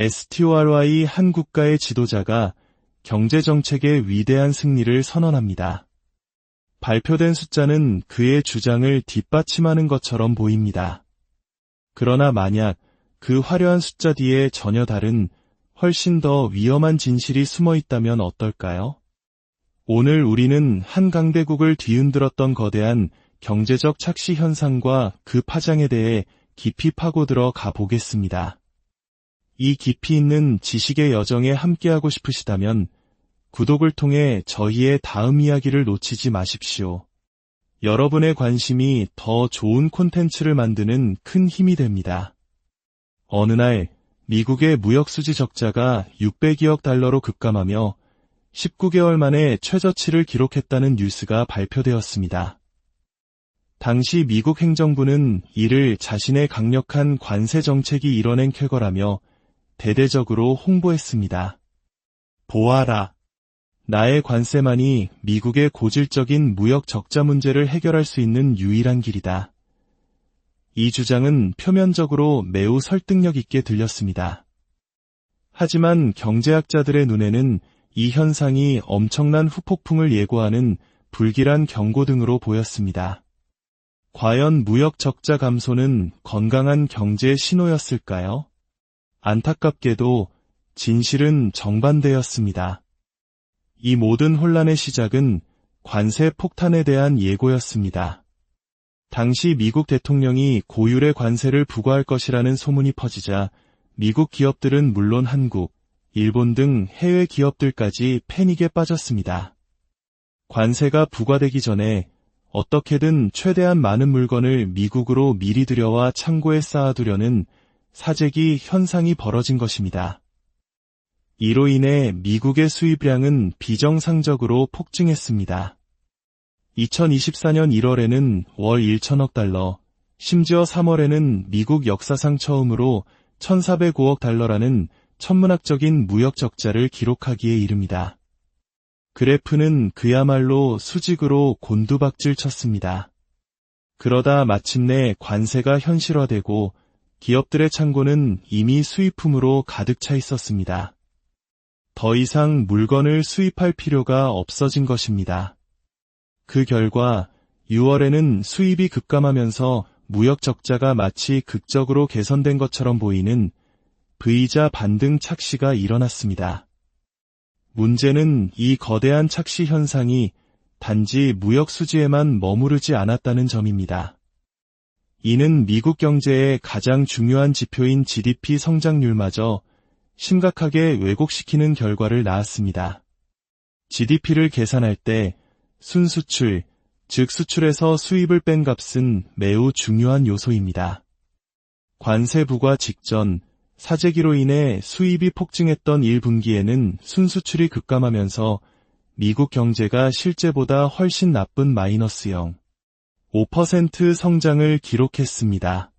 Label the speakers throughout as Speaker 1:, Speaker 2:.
Speaker 1: STORY 한 국가의 지도자가 경제정책의 위대한 승리를 선언합니다. 발표된 숫자는 그의 주장을 뒷받침하는 것처럼 보입니다. 그러나 만약 그 화려한 숫자 뒤에 전혀 다른 훨씬 더 위험한 진실이 숨어 있다면 어떨까요? 오늘 우리는 한 강대국을 뒤흔들었던 거대한 경제적 착시 현상과 그 파장에 대해 깊이 파고들어 가보겠습니다. 이 깊이 있는 지식의 여정에 함께하고 싶으시다면 구독을 통해 저희의 다음 이야기를 놓치지 마십시오. 여러분의 관심이 더 좋은 콘텐츠를 만드는 큰 힘이 됩니다. 어느 날 미국의 무역수지 적자가 600억 달러로 급감하며 19개월 만에 최저치를 기록했다는 뉴스가 발표되었습니다. 당시 미국 행정부는 이를 자신의 강력한 관세 정책이 이뤄낸 쾌거라며 대대적으로 홍보했습니다. 보아라. 나의 관세만이 미국의 고질적인 무역 적자 문제를 해결할 수 있는 유일한 길이다. 이 주장은 표면적으로 매우 설득력 있게 들렸습니다. 하지만 경제학자들의 눈에는 이 현상이 엄청난 후폭풍을 예고하는 불길한 경고 등으로 보였습니다. 과연 무역 적자 감소는 건강한 경제의 신호였을까요? 안타깝게도 진실은 정반대였습니다. 이 모든 혼란의 시작은 관세 폭탄에 대한 예고였습니다. 당시 미국 대통령이 고율의 관세를 부과할 것이라는 소문이 퍼지자 미국 기업들은 물론 한국, 일본 등 해외 기업들까지 패닉에 빠졌습니다. 관세가 부과되기 전에 어떻게든 최대한 많은 물건을 미국으로 미리 들여와 창고에 쌓아두려는 사재기 현상이 벌어진 것입니다. 이로 인해 미국의 수입량은 비정상적으로 폭증했습니다. 2024년 1월에는 월 1천억 달러, 심지어 3월에는 미국 역사상 처음으로 1,405억 달러라는 천문학적인 무역 적자를 기록하기에 이릅니다. 그래프는 그야말로 수직으로 곤두박질 쳤습니다. 그러다 마침내 관세가 현실화되고 기업들의 창고는 이미 수입품으로 가득 차 있었습니다. 더 이상 물건을 수입할 필요가 없어진 것입니다. 그 결과 6월에는 수입이 급감하면서 무역 적자가 마치 극적으로 개선된 것처럼 보이는 V자 반등 착시가 일어났습니다. 문제는 이 거대한 착시 현상이 단지 무역 수지에만 머무르지 않았다는 점입니다. 이는 미국 경제의 가장 중요한 지표인 GDP 성장률마저 심각하게 왜곡시키는 결과를 낳았습니다. GDP를 계산할 때 순수출, 즉 수출에서 수입을 뺀 값은 매우 중요한 요소입니다. 관세 부과 직전, 사재기로 인해 수입이 폭증했던 1분기에는 순수출이 급감하면서 미국 경제가 실제보다 훨씬 나쁜 마이너스 0.5% 성장을 기록했습니다.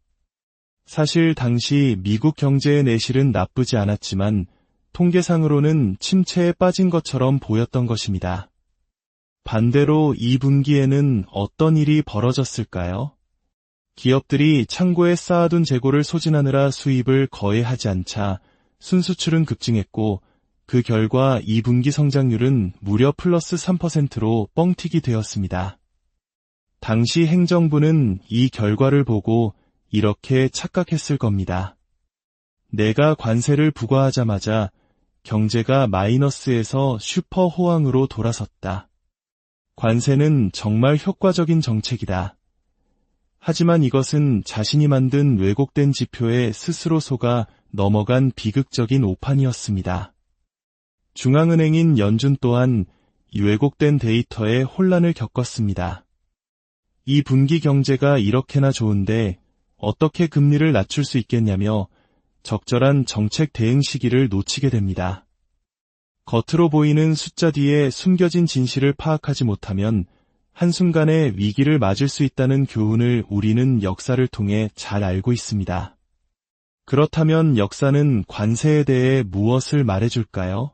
Speaker 1: 사실 당시 미국 경제의 내실은 나쁘지 않았지만 통계상으로는 침체에 빠진 것처럼 보였던 것입니다. 반대로 2분기에는 어떤 일이 벌어졌을까요? 기업들이 창고에 쌓아둔 재고를 소진하느라 수입을 거의 하지 않자 순수출은 급증했고 그 결과 2분기 성장률은 무려 플러스 3%로 뻥튀기 되었습니다. 당시 행정부는 이 결과를 보고 이렇게 착각했을 겁니다. 내가 관세를 부과하자마자 경제가 마이너스에서 슈퍼 호황으로 돌아섰다. 관세는 정말 효과적인 정책이다. 하지만 이것은 자신이 만든 왜곡된 지표에 스스로 속아 넘어간 비극적인 오판이었습니다. 중앙은행인 연준 또한 이 왜곡된 데이터에 혼란을 겪었습니다. 이 분기 경제가 이렇게나 좋은데 어떻게 금리를 낮출 수 있겠냐며 적절한 정책 대응 시기를 놓치게 됩니다. 겉으로 보이는 숫자 뒤에 숨겨진 진실을 파악하지 못하면 한순간에 위기를 맞을 수 있다는 교훈을 우리는 역사를 통해 잘 알고 있습니다. 그렇다면 역사는 관세에 대해 무엇을 말해줄까요?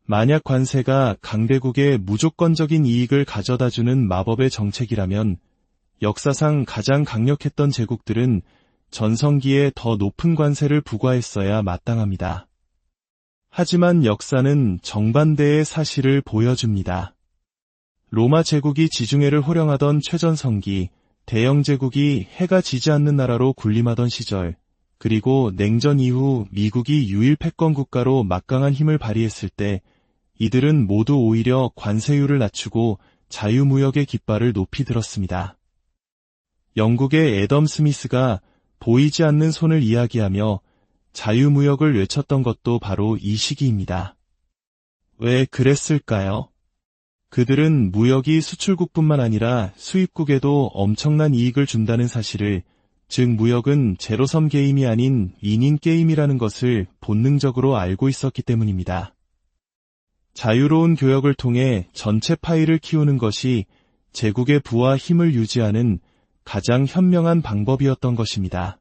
Speaker 1: 만약 관세가 강대국의 무조건적인 이익을 가져다주는 마법의 정책이라면 역사상 가장 강력했던 제국들은 전성기에 더 높은 관세를 부과했어야 마땅합니다. 하지만 역사는 정반대의 사실을 보여줍니다. 로마 제국이 지중해를 호령하던 최전성기, 대영 제국이 해가 지지 않는 나라로 군림하던 시절, 그리고 냉전 이후 미국이 유일 패권 국가로 막강한 힘을 발휘했을 때 이들은 모두 오히려 관세율을 낮추고 자유무역의 깃발을 높이 들었습니다. 영국의 애덤 스미스가 보이지 않는 손을 이야기하며 자유무역을 외쳤던 것도 바로 이 시기입니다. 왜 그랬을까요? 그들은 무역이 수출국뿐만 아니라 수입국에도 엄청난 이익을 준다는 사실을, 즉 무역은 제로섬 게임이 아닌 위닝 게임이라는 것을 본능적으로 알고 있었기 때문입니다. 자유로운 교역을 통해 전체 파이를 키우는 것이 제국의 부와 힘을 유지하는 가장 현명한 방법이었던 것입니다.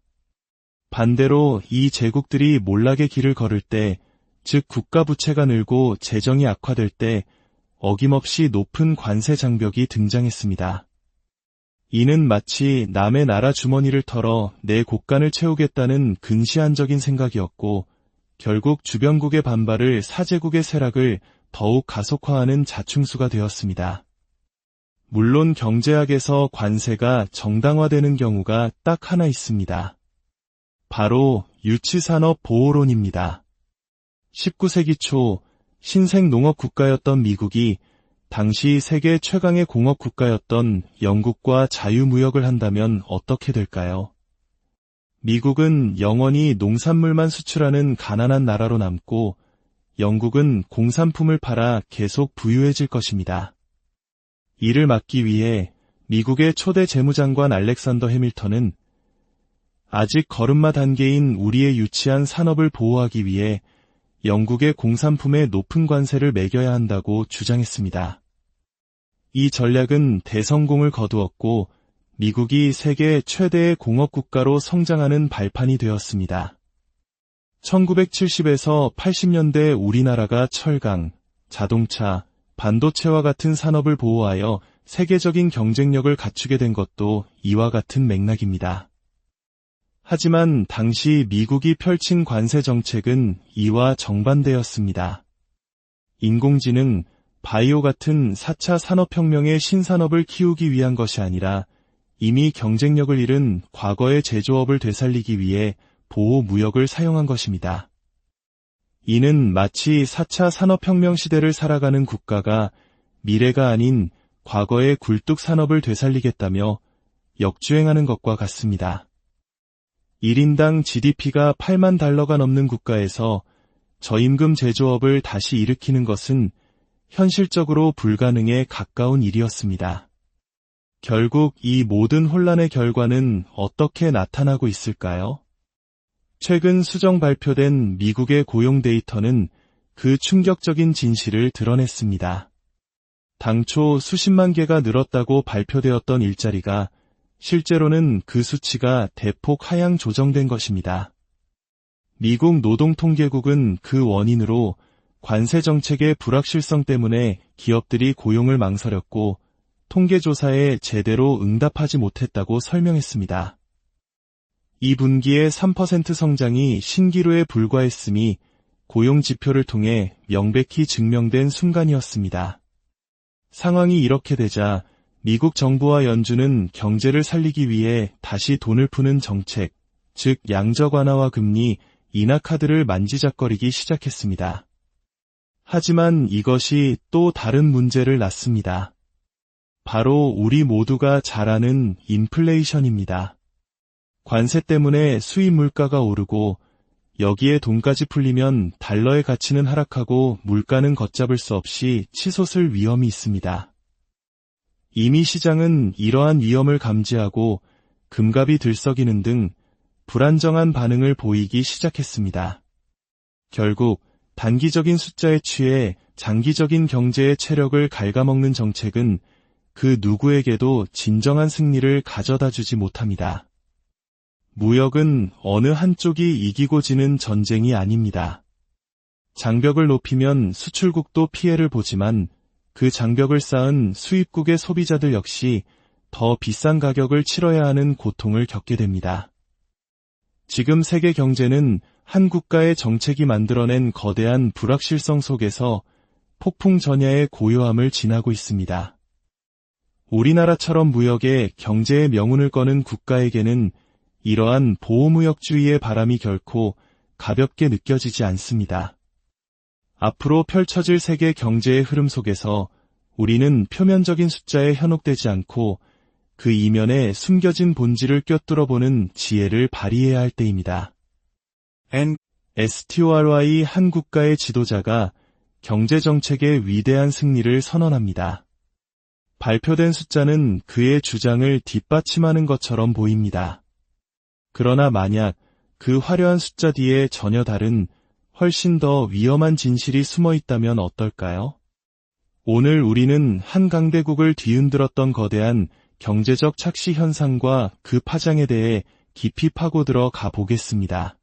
Speaker 1: 반대로 이 제국들이 몰락의 길을 걸을 때, 즉 국가 부채가 늘고 재정이 악화될 때 어김없이 높은 관세 장벽이 등장했습니다. 이는 마치 남의 나라 주머니를 털어 내 곳간을 채우겠다는 근시안적인 생각이었고, 결국 주변국의 반발을 사제국의 쇠락을 더욱 가속화하는 자충수가 되었습니다. 물론 경제학에서 관세가 정당화되는 경우가 딱 하나 있습니다. 바로 유치산업 보호론입니다. 19세기 초 신생 농업 국가였던 미국이 당시 세계 최강의 공업 국가였던 영국과 자유무역을 한다면 어떻게 될까요? 미국은 영원히 농산물만 수출하는 가난한 나라로 남고 영국은 공산품을 팔아 계속 부유해질 것입니다. 이를 막기 위해 미국의 초대 재무장관 알렉산더 해밀턴은 아직 걸음마 단계인 우리의 유치한 산업을 보호하기 위해 영국의 공산품에 높은 관세를 매겨야 한다고 주장했습니다. 이 전략은 대성공을 거두었고 미국이 세계 최대의 공업국가로 성장하는 발판이 되었습니다. 1970에서 80년대 우리나라가 철강, 자동차, 반도체와 같은 산업을 보호하여 세계적인 경쟁력을 갖추게 된 것도 이와 같은 맥락입니다. 하지만 당시 미국이 펼친 관세 정책은 이와 정반대였습니다. 인공지능, 바이오 같은 4차 산업혁명의 신산업을 키우기 위한 것이 아니라 이미 경쟁력을 잃은 과거의 제조업을 되살리기 위해 보호무역을 사용한 것입니다. 이는 마치 4차 산업혁명 시대를 살아가는 국가가 미래가 아닌 과거의 굴뚝산업을 되살리겠다며 역주행하는 것과 같습니다. 1인당 GDP가 8만 달러가 넘는 국가에서 저임금 제조업을 다시 일으키는 것은 현실적으로 불가능에 가까운 일이었습니다. 결국 이 모든 혼란의 결과는 어떻게 나타나고 있을까요? 최근 수정 발표된 미국의 고용 데이터는 그 충격적인 진실을 드러냈습니다. 당초 수십만 개가 늘었다고 발표되었던 일자리가 실제로는 그 수치가 대폭 하향 조정된 것입니다. 미국 노동통계국은 그 원인으로 관세 정책의 불확실성 때문에 기업들이 고용을 망설였고 통계조사에 제대로 응답하지 못했다고 설명했습니다. 이 분기의 3% 성장이 신기루에 불과했음이 고용 지표를 통해 명백히 증명된 순간이었습니다. 상황이 이렇게 되자 미국 정부와 연준은 경제를 살리기 위해 다시 돈을 푸는 정책, 즉 양적 완화와 금리, 인하 카드를 만지작거리기 시작했습니다. 하지만 이것이 또 다른 문제를 낳습니다. 바로 우리 모두가 잘 아는 인플레이션입니다. 관세 때문에 수입 물가가 오르고 여기에 돈까지 풀리면 달러의 가치는 하락하고 물가는 걷잡을 수 없이 치솟을 위험이 있습니다. 이미 시장은 이러한 위험을 감지하고 금값이 들썩이는 등 불안정한 반응을 보이기 시작했습니다. 결국 단기적인 숫자에 취해 장기적인 경제의 체력을 갉아먹는 정책은 그 누구에게도 진정한 승리를 가져다 주지 못합니다. 무역은 어느 한쪽이 이기고 지는 전쟁이 아닙니다. 장벽을 높이면 수출국도 피해를 보지만 그 장벽을 쌓은 수입국의 소비자들 역시 더 비싼 가격을 치러야 하는 고통을 겪게 됩니다. 지금 세계 경제는 한 국가의 정책이 만들어낸 거대한 불확실성 속에서 폭풍 전야의 고요함을 지나고 있습니다. 우리나라처럼 무역에 경제의 명운을 거는 국가에게는 이러한 보호무역주의의 바람이 결코 가볍게 느껴지지 않습니다. 앞으로 펼쳐질 세계 경제의 흐름 속에서 우리는 표면적인 숫자에 현혹되지 않고 그 이면에 숨겨진 본질을 꿰뚫어보는 지혜를 발휘해야 할 때입니다. STORY 한 국가의 지도자가 경제정책의 위대한 승리를 선언합니다. 발표된 숫자는 그의 주장을 뒷받침하는 것처럼 보입니다. 그러나 만약 그 화려한 숫자 뒤에 전혀 다른 훨씬 더 위험한 진실이 숨어 있다면 어떨까요? 오늘 우리는 한 강대국을 뒤흔들었던 거대한 경제적 착시 현상과 그 파장에 대해 깊이 파고들어 가보겠습니다.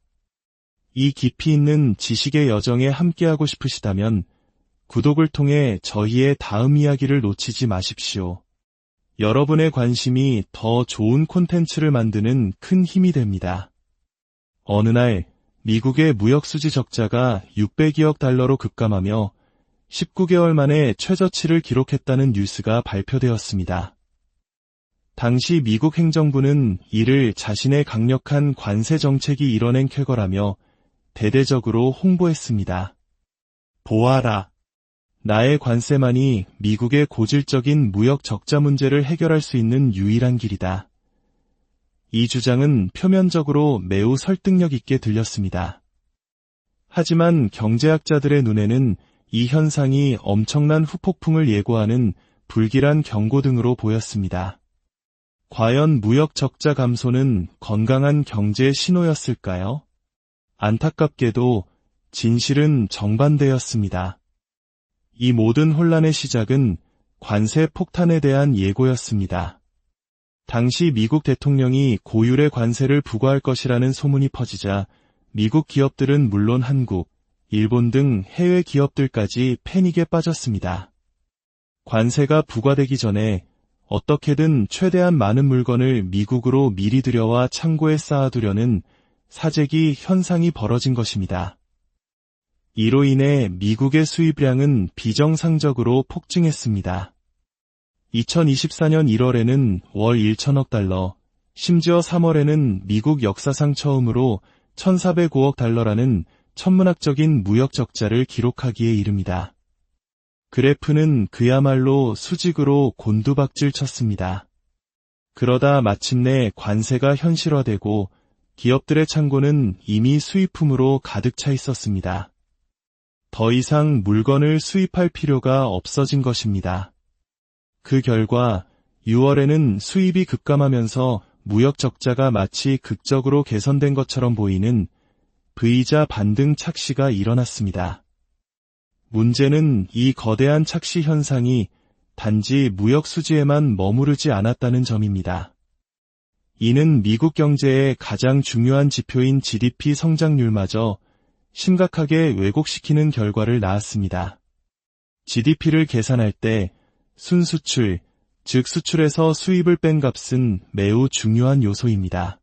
Speaker 1: 이 깊이 있는 지식의 여정에 함께하고 싶으시다면 구독을 통해 저희의 다음 이야기를 놓치지 마십시오. 여러분의 관심이 더 좋은 콘텐츠를 만드는 큰 힘이 됩니다. 어느 날 미국의 무역수지 적자가 600여억 달러로 급감하며 19개월 만에 최저치를 기록했다는 뉴스가 발표되었습니다. 당시 미국 행정부는 이를 자신의 강력한 관세 정책이 이뤄낸 쾌거라며 대대적으로 홍보했습니다. 보아라. 나의 관세만이 미국의 고질적인 무역 적자 문제를 해결할 수 있는 유일한 길이다. 이 주장은 표면적으로 매우 설득력 있게 들렸습니다. 하지만 경제학자들의 눈에는 이 현상이 엄청난 후폭풍을 예고하는 불길한 경고 등으로 보였습니다. 과연 무역 적자 감소는 건강한 경제의 신호였을까요? 안타깝게도 진실은 정반대였습니다. 이 모든 혼란의 시작은 관세 폭탄에 대한 예고였습니다. 당시 미국 대통령이 고율의 관세를 부과할 것이라는 소문이 퍼지자 미국 기업들은 물론 한국, 일본 등 해외 기업들까지 패닉에 빠졌습니다. 관세가 부과되기 전에 어떻게든 최대한 많은 물건을 미국으로 미리 들여와 창고에 쌓아두려는 사재기 현상이 벌어진 것입니다. 이로 인해 미국의 수입량은 비정상적으로 폭증했습니다. 2024년 1월에는 월 1천억 달러, 심지어 3월에는 미국 역사상 처음으로 1,405억 달러라는 천문학적인 무역 적자를 기록하기에 이릅니다. 그래프는 그야말로 수직으로 곤두박질 쳤습니다. 그러다 마침내 관세가 현실화되고 기업들의 창고는 이미 수입품으로 가득 차 있었습니다. 더 이상 물건을 수입할 필요가 없어진 것입니다. 그 결과 6월에는 수입이 급감하면서 무역 적자가 마치 극적으로 개선된 것처럼 보이는 V자 반등 착시가 일어났습니다. 문제는 이 거대한 착시 현상이 단지 무역 수지에만 머무르지 않았다는 점입니다. 이는 미국 경제의 가장 중요한 지표인 GDP 성장률마저 심각하게 왜곡시키는 결과를 낳았습니다. GDP를 계산할 때 순수출, 즉 수출에서 수입을 뺀 값은 매우 중요한 요소입니다.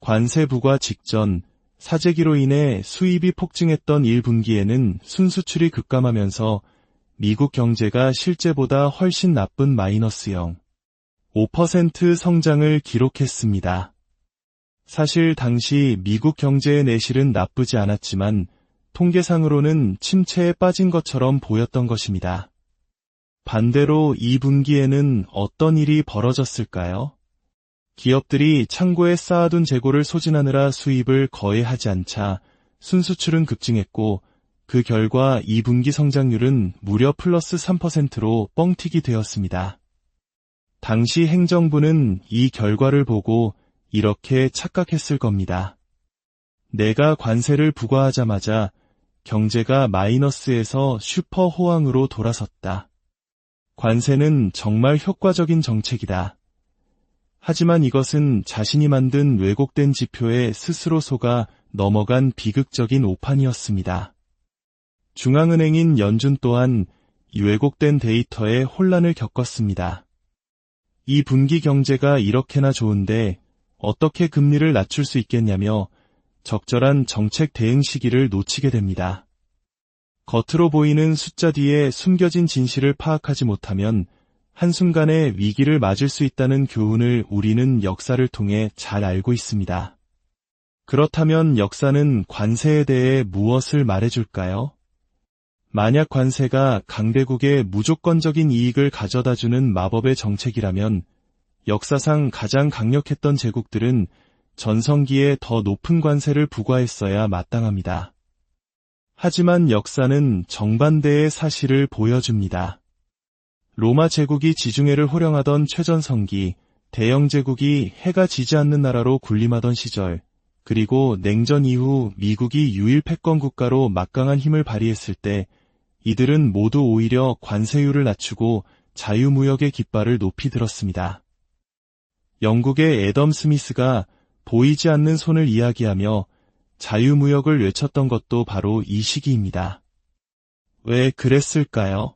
Speaker 1: 관세 부과 직전, 사재기로 인해 수입이 폭증했던 1분기에는 순수출이 급감하면서 미국 경제가 실제보다 훨씬 나쁜 마이너스 0.5% 성장을 기록했습니다. 사실 당시 미국 경제의 내실은 나쁘지 않았지만 통계상으로는 침체에 빠진 것처럼 보였던 것입니다. 반대로 2분기에는 어떤 일이 벌어졌을까요? 기업들이 창고에 쌓아둔 재고를 소진하느라 수입을 거의 하지 않자 순수출은 급증했고 그 결과 2분기 성장률은 무려 플러스 3%로 뻥튀기 되었습니다. 당시 행정부는 이 결과를 보고 이렇게 착각했을 겁니다. 내가 관세를 부과하자마자 경제가 마이너스에서 슈퍼 호황으로 돌아섰다. 관세는 정말 효과적인 정책이다. 하지만 이것은 자신이 만든 왜곡된 지표에 스스로 속아 넘어간 비극적인 오판이었습니다. 중앙은행인 연준 또한 이 왜곡된 데이터에 혼란을 겪었습니다. 이 분기 경제가 이렇게나 좋은데 어떻게 금리를 낮출 수 있겠냐며 적절한 정책 대응 시기를 놓치게 됩니다. 겉으로 보이는 숫자 뒤에 숨겨진 진실을 파악하지 못하면 한순간에 위기를 맞을 수 있다는 교훈을 우리는 역사를 통해 잘 알고 있습니다. 그렇다면 역사는 관세에 대해 무엇을 말해줄까요? 만약 관세가 강대국에 무조건적인 이익을 가져다주는 마법의 정책이라면 역사상 가장 강력했던 제국들은 전성기에 더 높은 관세를 부과했어야 마땅합니다. 하지만 역사는 정반대의 사실을 보여줍니다. 로마 제국이 지중해를 호령하던 최전성기, 대영 제국이 해가 지지 않는 나라로 군림하던 시절, 그리고 냉전 이후 미국이 유일 패권 국가로 막강한 힘을 발휘했을 때 이들은 모두 오히려 관세율을 낮추고 자유무역의 깃발을 높이 들었습니다. 영국의 애덤 스미스가 보이지 않는 손을 이야기하며 자유무역을 외쳤던 것도 바로 이 시기입니다. 왜 그랬을까요?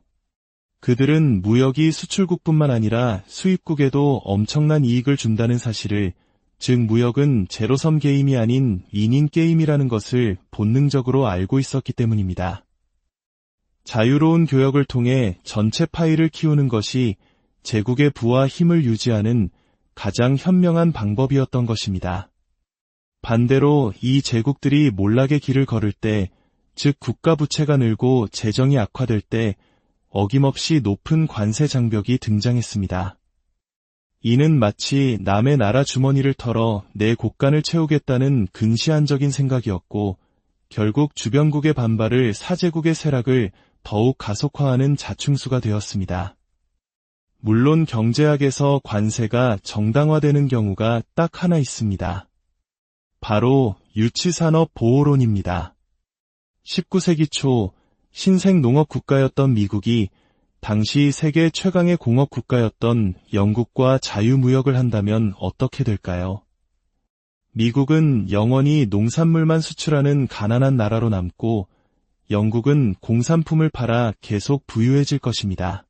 Speaker 1: 그들은 무역이 수출국뿐만 아니라 수입국에도 엄청난 이익을 준다는 사실을, 즉 무역은 제로섬 게임이 아닌 윈닝 게임이라는 것을 본능적으로 알고 있었기 때문입니다. 자유로운 교역을 통해 전체 파이를 키우는 것이 제국의 부와 힘을 유지하는 가장 현명한 방법이었던 것입니다. 반대로 이 제국들이 몰락의 길을 걸을 때, 즉 국가 부채가 늘고 재정이 악화될 때 어김없이 높은 관세 장벽이 등장했습니다. 이는 마치 남의 나라 주머니를 털어 내 곳간을 채우겠다는 근시안적인 생각이었고, 결국 주변국의 반발을 사제국의 쇠락을 더욱 가속화하는 자충수가 되었습니다. 물론 경제학에서 관세가 정당화되는 경우가 딱 하나 있습니다. 바로 유치산업 보호론입니다. 19세기 초 신생 농업 국가였던 미국이 당시 세계 최강의 공업 국가였던 영국과 자유무역을 한다면 어떻게 될까요? 미국은 영원히 농산물만 수출하는 가난한 나라로 남고 영국은 공산품을 팔아 계속 부유해질 것입니다.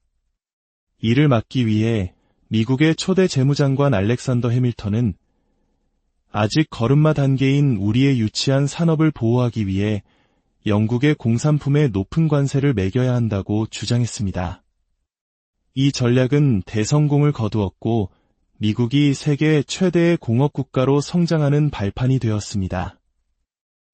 Speaker 1: 이를 막기 위해 미국의 초대 재무장관 알렉산더 해밀턴은 아직 걸음마 단계인 우리의 유치한 산업을 보호하기 위해 영국의 공산품에 높은 관세를 매겨야 한다고 주장했습니다. 이 전략은 대성공을 거두었고 미국이 세계 최대의 공업국가로 성장하는 발판이 되었습니다.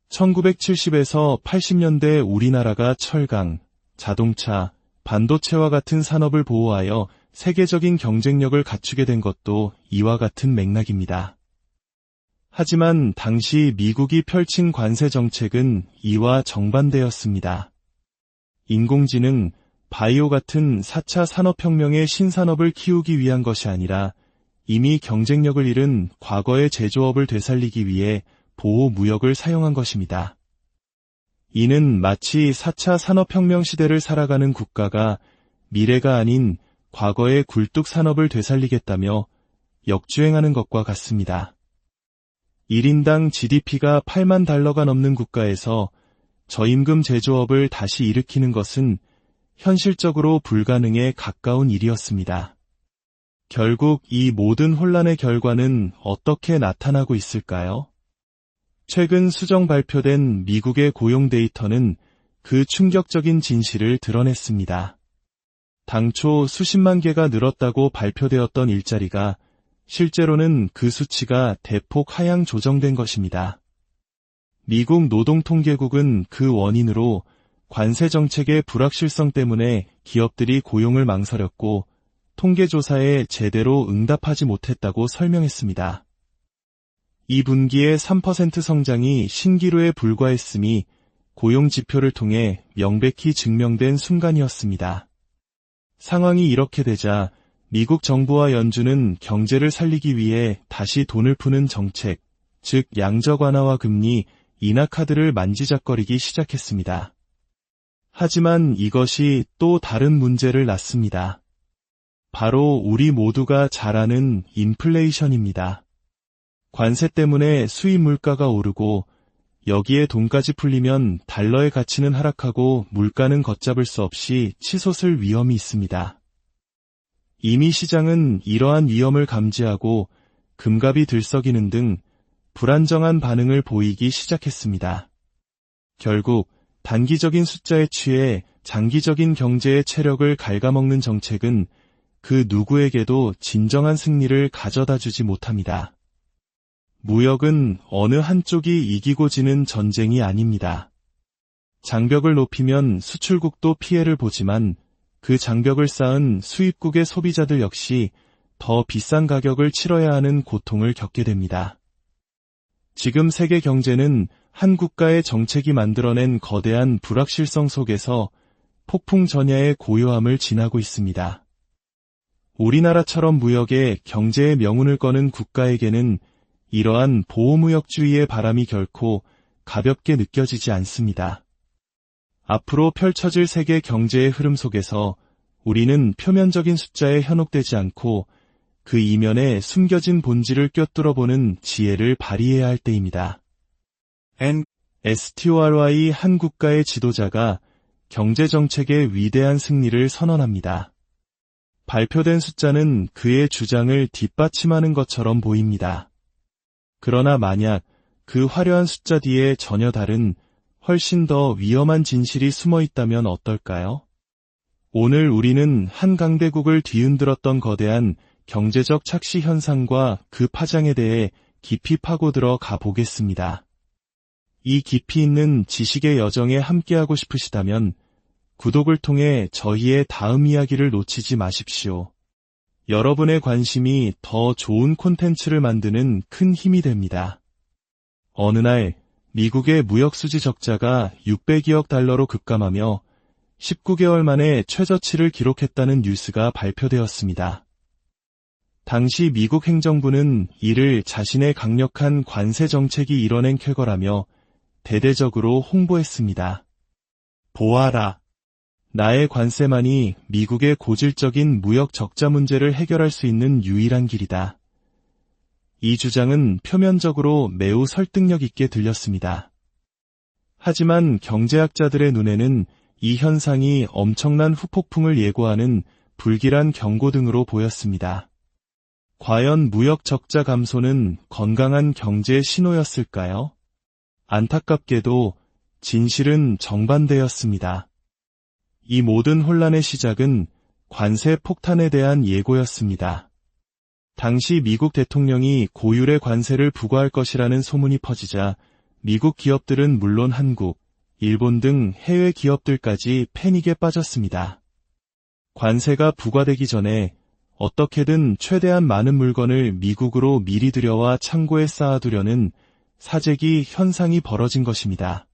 Speaker 1: 1970에서 80년대 우리나라가 철강, 자동차, 반도체와 같은 산업을 보호하여 세계적인 경쟁력을 갖추게 된 것도 이와 같은 맥락입니다. 하지만 당시 미국이 펼친 관세 정책은 이와 정반대였습니다. 인공지능, 바이오 같은 4차 산업혁명의 신산업을 키우기 위한 것이 아니라 이미 경쟁력을 잃은 과거의 제조업을 되살리기 위해 보호무역을 사용한 것입니다. 이는 마치 4차 산업혁명 시대를 살아가는 국가가 미래가 아닌 과거의 굴뚝산업을 되살리겠다며 역주행하는 것과 같습니다. 1인당 GDP가 8만 달러가 넘는 국가에서 저임금 제조업을 다시 일으키는 것은 현실적으로 불가능에 가까운 일이었습니다. 결국 이 모든 혼란의 결과는 어떻게 나타나고 있을까요? 최근 수정 발표된 미국의 고용 데이터는 그 충격적인 진실을 드러냈습니다. 당초 수십만 개가 늘었다고 발표되었던 일자리가 실제로는 그 수치가 대폭 하향 조정된 것입니다. 미국 노동통계국은 그 원인으로 관세 정책의 불확실성 때문에 기업들이 고용을 망설였고 통계조사에 제대로 응답하지 못했다고 설명했습니다. 이 분기의 3% 성장이 신기루에 불과했음이 고용지표를 통해 명백히 증명된 순간이었습니다. 상황이 이렇게 되자 미국 정부와 연준은 경제를 살리기 위해 다시 돈을 푸는 정책, 즉 양적 완화와 금리, 인하 카드를 만지작거리기 시작했습니다. 하지만 이것이 또 다른 문제를 낳습니다. 바로 우리 모두가 잘 아는 인플레이션입니다. 관세 때문에 수입 물가가 오르고 여기에 돈까지 풀리면 달러의 가치는 하락하고 물가는 걷잡을 수 없이 치솟을 위험이 있습니다. 이미 시장은 이러한 위험을 감지하고 금값이 들썩이는 등 불안정한 반응을 보이기 시작했습니다. 결국 단기적인 숫자에 취해 장기적인 경제의 체력을 갉아먹는 정책은 그 누구에게도 진정한 승리를 가져다주지 못합니다. 무역은 어느 한쪽이 이기고 지는 전쟁이 아닙니다. 장벽을 높이면 수출국도 피해를 보지만 그 장벽을 쌓은 수입국의 소비자들 역시 더 비싼 가격을 치러야 하는 고통을 겪게 됩니다. 지금 세계 경제는 한 국가의 정책이 만들어낸 거대한 불확실성 속에서 폭풍 전야의 고요함을 지나고 있습니다. 우리나라처럼 무역에 경제의 명운을 거는 국가에게는 이러한 보호무역주의의 바람이 결코 가볍게 느껴지지 않습니다. 앞으로 펼쳐질 세계 경제의 흐름 속에서 우리는 표면적인 숫자에 현혹되지 않고 그 이면에 숨겨진 본질을 꿰뚫어보는 지혜를 발휘해야 할 때입니다. STORY 한 국가의 지도자가 경제정책의 위대한 승리를 선언합니다. 발표된 숫자는 그의 주장을 뒷받침하는 것처럼 보입니다. 그러나 만약 그 화려한 숫자 뒤에 전혀 다른 훨씬 더 위험한 진실이 숨어 있다면 어떨까요? 오늘 우리는 한 강대국을 뒤흔들었던 거대한 경제적 착시 현상과 그 파장에 대해 깊이 파고들어 가보겠습니다. 이 깊이 있는 지식의 여정에 함께하고 싶으시다면 구독을 통해 저희의 다음 이야기를 놓치지 마십시오. 여러분의 관심이 더 좋은 콘텐츠를 만드는 큰 힘이 됩니다. 어느 날 미국의 무역수지 적자가 600여억 달러로 급감하며 19개월 만에 최저치를 기록했다는 뉴스가 발표되었습니다. 당시 미국 행정부는 이를 자신의 강력한 관세 정책이 이뤄낸 쾌거라며 대대적으로 홍보했습니다. 보아라. 나의 관세만이 미국의 고질적인 무역 적자 문제를 해결할 수 있는 유일한 길이다. 이 주장은 표면적으로 매우 설득력 있게 들렸습니다. 하지만 경제학자들의 눈에는 이 현상이 엄청난 후폭풍을 예고하는 불길한 경고등으로 보였습니다. 과연 무역 적자 감소는 건강한 경제의 신호였을까요? 안타깝게도 진실은 정반대였습니다. 이 모든 혼란의 시작은 관세 폭탄에 대한 예고였습니다. 당시 미국 대통령이 고율의 관세를 부과할 것이라는 소문이 퍼지자 미국 기업들은 물론 한국, 일본 등 해외 기업들까지 패닉에 빠졌습니다. 관세가 부과되기 전에 어떻게든 최대한 많은 물건을 미국으로 미리 들여와 창고에 쌓아두려는 사재기 현상이 벌어진 것입니다.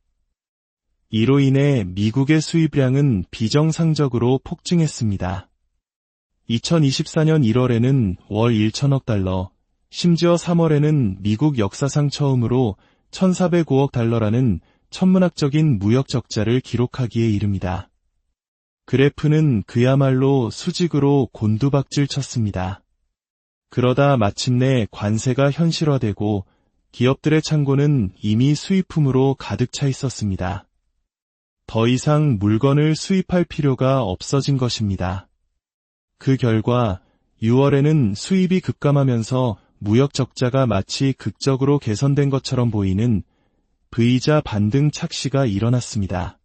Speaker 1: 이로 인해 미국의 수입량은 비정상적으로 폭증했습니다. 2024년 1월에는 월 1천억 달러, 심지어 3월에는 미국 역사상 처음으로 1,405억 달러라는 천문학적인 무역 적자를 기록하기에 이릅니다. 그래프는 그야말로 수직으로 곤두박질 쳤습니다. 그러다 마침내 관세가 현실화되고 기업들의 창고는 이미 수입품으로 가득 차 있었습니다. 더 이상 물건을 수입할 필요가 없어진 것입니다. 그 결과 6월에는 수입이 급감하면서 무역 적자가 마치 극적으로 개선된 것처럼 보이는 V자 반등 착시가 일어났습니다.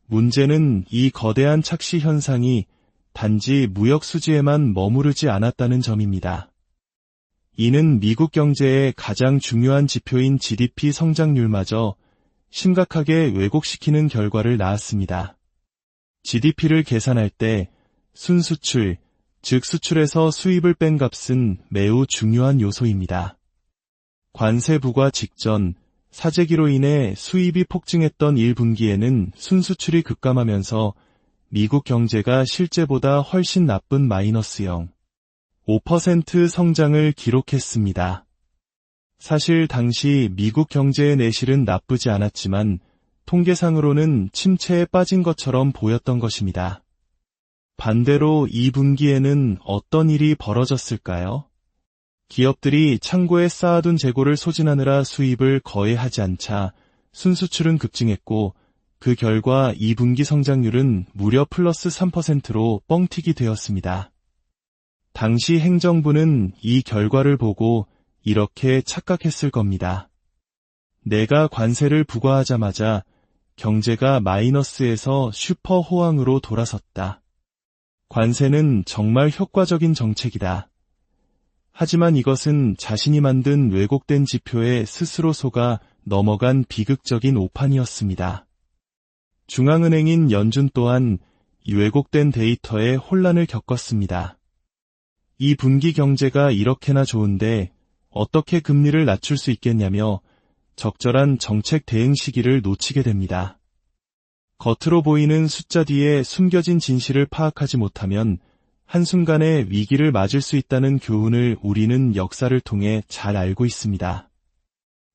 Speaker 1: 문제는 이 거대한 착시 현상이 단지 무역 수지에만 머무르지 않았다는 점입니다. 이는 미국 경제의 가장 중요한 지표인 GDP 성장률마저 심각하게 왜곡시키는 결과를 낳았습니다. GDP를 계산할 때 순수출, 즉 수출에서 수입을 뺀 값은 매우 중요한 요소입니다. 관세 부과 직전, 사재기로 인해 수입이 폭증했던 1분기에는 순수출이 급감하면서 미국 경제가 실제보다 훨씬 나쁜 마이너스 0.5% 성장을 기록했습니다. 사실 당시 미국 경제의 내실은 나쁘지 않았지만 통계상으로는 침체에 빠진 것처럼 보였던 것입니다. 반대로 2분기에는 어떤 일이 벌어졌을까요? 기업들이 창고에 쌓아둔 재고를 소진하느라 수입을 거의 하지 않자 순수출은 급증했고 그 결과 2분기 성장률은 무려 플러스 3%로 뻥튀기 되었습니다. 당시 행정부는 이 결과를 보고 이렇게 착각했을 겁니다. 내가 관세를 부과하자마자 경제가 마이너스에서 슈퍼 호황으로 돌아섰다. 관세는 정말 효과적인 정책이다. 하지만 이것은 자신이 만든 왜곡된 지표에 스스로 속아 넘어간 비극적인 오판이었습니다. 중앙은행인 연준 또한 이 왜곡된 데이터에 혼란을 겪었습니다. 이 분기 경제가 이렇게나 좋은데 어떻게 금리를 낮출 수 있겠냐며 적절한 정책 대응 시기를 놓치게 됩니다. 겉으로 보이는 숫자 뒤에 숨겨진 진실을 파악하지 못하면 한순간에 위기를 맞을 수 있다는 교훈을 우리는 역사를 통해 잘 알고 있습니다.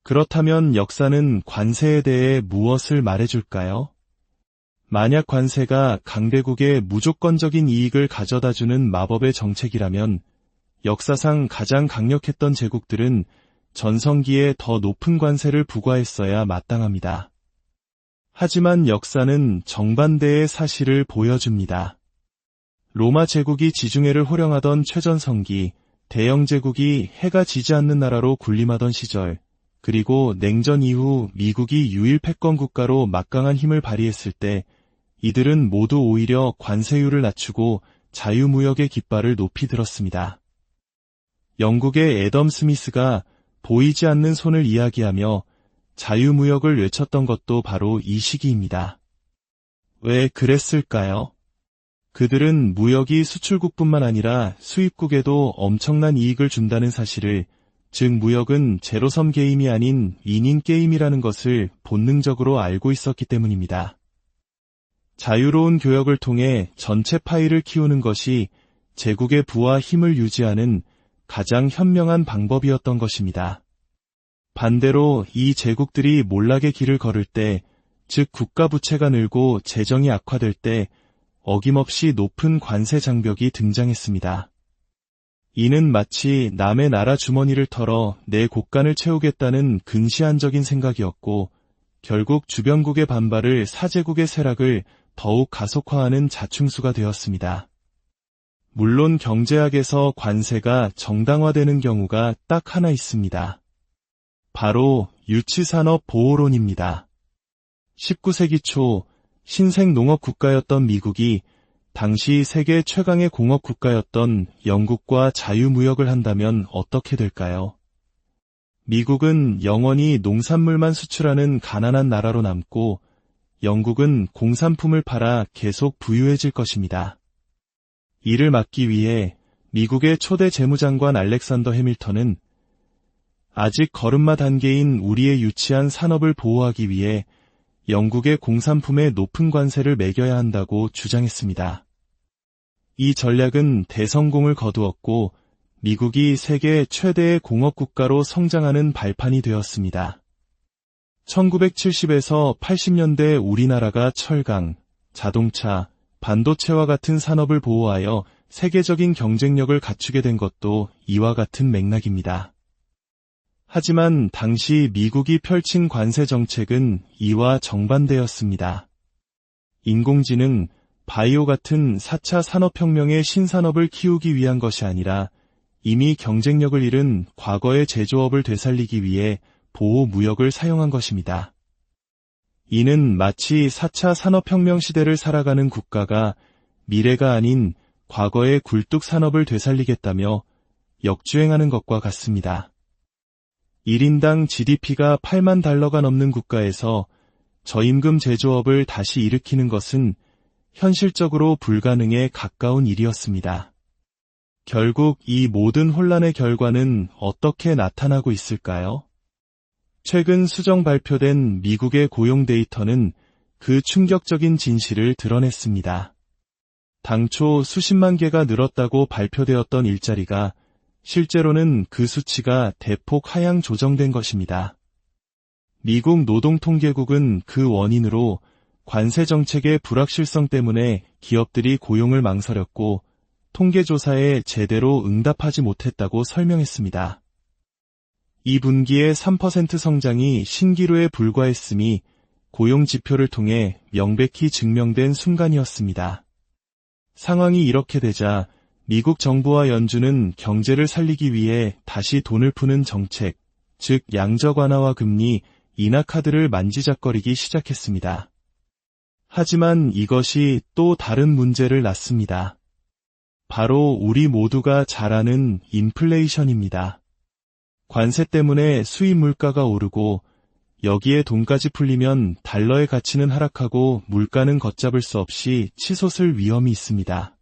Speaker 1: 그렇다면 역사는 관세에 대해 무엇을 말해줄까요? 만약 관세가 강대국에 무조건적인 이익을 가져다주는 마법의 정책이라면 역사상 가장 강력했던 제국들은 전성기에 더 높은 관세를 부과했어야 마땅합니다. 하지만 역사는 정반대의 사실을 보여줍니다. 로마 제국이 지중해를 호령하던 최전성기, 대영 제국이 해가 지지 않는 나라로 군림하던 시절, 그리고 냉전 이후 미국이 유일 패권 국가로 막강한 힘을 발휘했을 때 이들은 모두 오히려 관세율을 낮추고 자유무역의 깃발을 높이 들었습니다. 영국의 애덤 스미스가 보이지 않는 손을 이야기하며 자유무역을 외쳤던 것도 바로 이 시기입니다. 왜 그랬을까요? 그들은 무역이 수출국뿐만 아니라 수입국에도 엄청난 이익을 준다는 사실을, 즉 무역은 제로섬 게임이 아닌 위닝 게임이라는 것을 본능적으로 알고 있었기 때문입니다. 자유로운 교역을 통해 전체 파이를 키우는 것이 제국의 부와 힘을 유지하는 가장 현명한 방법이었던 것입니다. 반대로 이 제국들이 몰락의 길을 걸을 때, 즉 국가 부채가 늘고 재정이 악화될 때 어김없이 높은 관세 장벽이 등장했습니다. 이는 마치 남의 나라 주머니를 털어 내 곳간을 채우겠다는 근시안적인 생각이었고, 결국 주변국의 반발을 사제국의 쇠락을 더욱 가속화하는 자충수가 되었습니다. 물론 경제학에서 관세가 정당화되는 경우가 딱 하나 있습니다. 바로 유치산업 보호론입니다. 19세기 초 신생 농업 국가였던 미국이 당시 세계 최강의 공업 국가였던 영국과 자유무역을 한다면 어떻게 될까요? 미국은 영원히 농산물만 수출하는 가난한 나라로 남고 영국은 공산품을 팔아 계속 부유해질 것입니다. 이를 막기 위해 미국의 초대 재무장관 알렉산더 해밀턴은 아직 걸음마 단계인 우리의 유치한 산업을 보호하기 위해 영국의 공산품에 높은 관세를 매겨야 한다고 주장했습니다. 이 전략은 대성공을 거두었고 미국이 세계 최대의 공업국가로 성장하는 발판이 되었습니다. 1970에서 80년대 우리나라가 철강, 자동차, 반도체와 같은 산업을 보호하여 세계적인 경쟁력을 갖추게 된 것도 이와 같은 맥락입니다. 하지만 당시 미국이 펼친 관세 정책은 이와 정반대였습니다. 인공지능, 바이오 같은 4차 산업혁명의 신산업을 키우기 위한 것이 아니라 이미 경쟁력을 잃은 과거의 제조업을 되살리기 위해 보호무역을 사용한 것입니다. 이는 마치 4차 산업혁명 시대를 살아가는 국가가 미래가 아닌 과거의 굴뚝산업을 되살리겠다며 역주행하는 것과 같습니다. 1인당 GDP가 8만 달러가 넘는 국가에서 저임금 제조업을 다시 일으키는 것은 현실적으로 불가능에 가까운 일이었습니다. 결국 이 모든 혼란의 결과는 어떻게 나타나고 있을까요? 최근 수정 발표된 미국의 고용 데이터는 그 충격적인 진실을 드러냈습니다. 당초 수십만 개가 늘었다고 발표되었던 일자리가 실제로는 그 수치가 대폭 하향 조정된 것입니다. 미국 노동통계국은 그 원인으로 관세 정책의 불확실성 때문에 기업들이 고용을 망설였고 통계조사에 제대로 응답하지 못했다고 설명했습니다. 이 분기의 3% 성장이 신기루에 불과했음이 고용 지표를 통해 명백히 증명된 순간이었습니다. 상황이 이렇게 되자 미국 정부와 연준은 경제를 살리기 위해 다시 돈을 푸는 정책, 즉 양적 완화와 금리 인하 카드를 만지작거리기 시작했습니다. 하지만 이것이 또 다른 문제를 낳습니다. 바로 우리 모두가 잘 아는 인플레이션입니다. 관세 때문에 수입 물가가 오르고 여기에 돈까지 풀리면 달러의 가치는 하락하고 물가는 걷잡을 수 없이 치솟을 위험이 있습니다.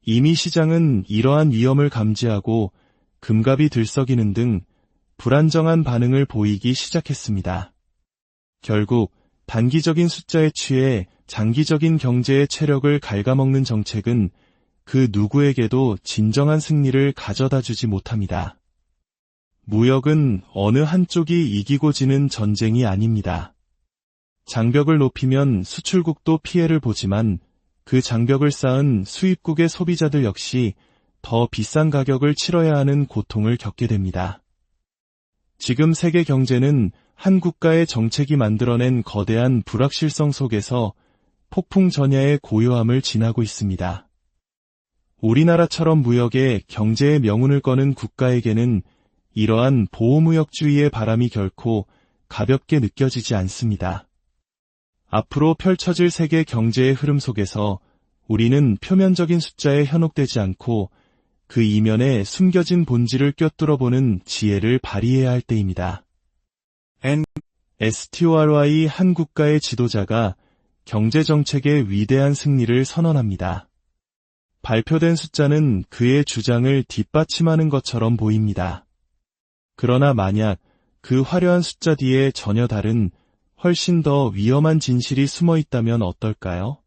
Speaker 1: 이미 시장은 이러한 위험을 감지하고 금값이 들썩이는 등 불안정한 반응을 보이기 시작했습니다. 결국 단기적인 숫자에 취해 장기적인 경제의 체력을 갉아먹는 정책은 그 누구에게도 진정한 승리를 가져다 주지 못합니다. 무역은 어느 한쪽이 이기고 지는 전쟁이 아닙니다. 장벽을 높이면 수출국도 피해를 보지만 그 장벽을 쌓은 수입국의 소비자들 역시 더 비싼 가격을 치러야 하는 고통을 겪게 됩니다. 지금 세계 경제는 한 국가의 정책이 만들어낸 거대한 불확실성 속에서 폭풍 전야의 고요함을 지나고 있습니다. 우리나라처럼 무역에 경제의 명운을 거는 국가에게는 이러한 보호무역주의의 바람이 결코 가볍게 느껴지지 않습니다. 앞으로 펼쳐질 세계 경제의 흐름 속에서 우리는 표면적인 숫자에 현혹되지 않고 그 이면에 숨겨진 본질을 꿰뚫어보는 지혜를 발휘해야 할 때입니다. STORY 한 국가의 지도자가 경제정책의 위대한 승리를 선언합니다. 발표된 숫자는 그의 주장을 뒷받침하는 것처럼 보입니다. 그러나 만약 그 화려한 숫자 뒤에 전혀 다른 훨씬 더 위험한 진실이 숨어 있다면 어떨까요?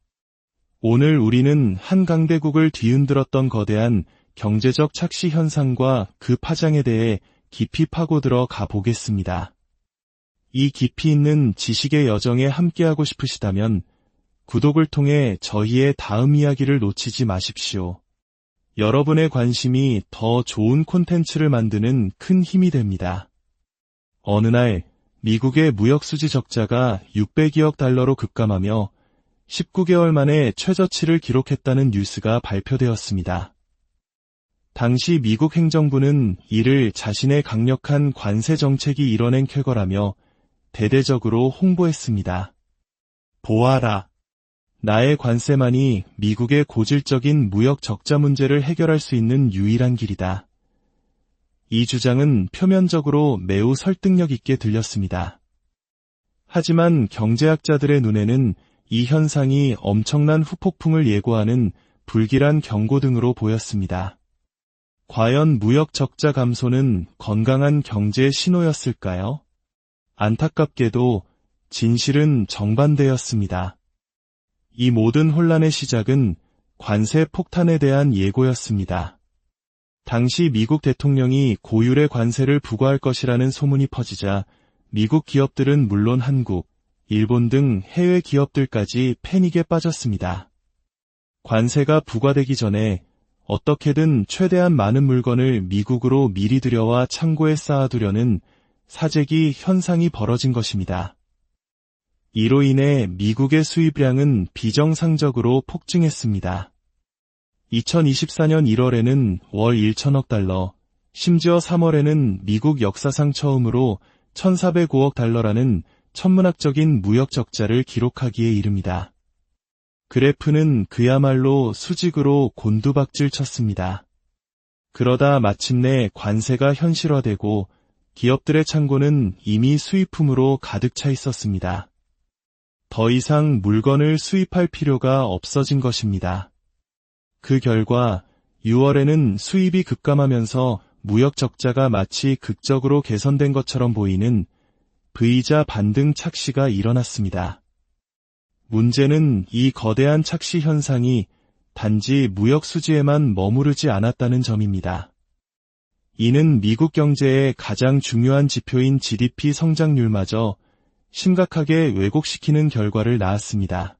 Speaker 1: 오늘 우리는 한 강대국을 뒤흔들었던 거대한 경제적 착시 현상과 그 파장에 대해 깊이 파고들어 가보겠습니다. 이 깊이 있는 지식의 여정에 함께하고 싶으시다면 구독을 통해 저희의 다음 이야기를 놓치지 마십시오. 여러분의 관심이 더 좋은 콘텐츠를 만드는 큰 힘이 됩니다. 어느 날 미국의 무역수지 적자가 600억 달러로 급감하며 19개월 만에 최저치를 기록했다는 뉴스가 발표되었습니다. 당시 미국 행정부는 이를 자신의 강력한 관세 정책이 이뤄낸 쾌거라며 대대적으로 홍보했습니다. 보아라. 나의 관세만이 미국의 고질적인 무역 적자 문제를 해결할 수 있는 유일한 길이다. 이 주장은 표면적으로 매우 설득력 있게 들렸습니다. 하지만 경제학자들의 눈에는 이 현상이 엄청난 후폭풍을 예고하는 불길한 경고 등으로 보였습니다. 과연 무역 적자 감소는 건강한 경제의 신호였을까요? 안타깝게도 진실은 정반대였습니다. 이 모든 혼란의 시작은 관세 폭탄에 대한 예고였습니다. 당시 미국 대통령이 고율의 관세를 부과할 것이라는 소문이 퍼지자 미국 기업들은 물론 한국, 일본 등 해외 기업들까지 패닉에 빠졌습니다. 관세가 부과되기 전에 어떻게든 최대한 많은 물건을 미국으로 미리 들여와 창고에 쌓아두려는 사재기 현상이 벌어진 것입니다. 이로 인해 미국의 수입량은 비정상적으로 폭증했습니다. 2024년 1월에는 월 1천억 달러, 심지어 3월에는 미국 역사상 처음으로 1,405억 달러라는 천문학적인 무역 적자를 기록하기에 이릅니다. 그래프는 그야말로 수직으로 곤두박질 쳤습니다. 그러다 마침내 관세가 현실화되고 기업들의 창고는 이미 수입품으로 가득 차 있었습니다. 더 이상 물건을 수입할 필요가 없어진 것입니다. 그 결과 6월에는 수입이 급감하면서 무역 적자가 마치 극적으로 개선된 것처럼 보이는 V자 반등 착시가 일어났습니다. 문제는 이 거대한 착시 현상이 단지 무역 수지에만 머무르지 않았다는 점입니다. 이는 미국 경제의 가장 중요한 지표인 GDP 성장률마저 심각하게 왜곡시키는 결과를 낳았습니다.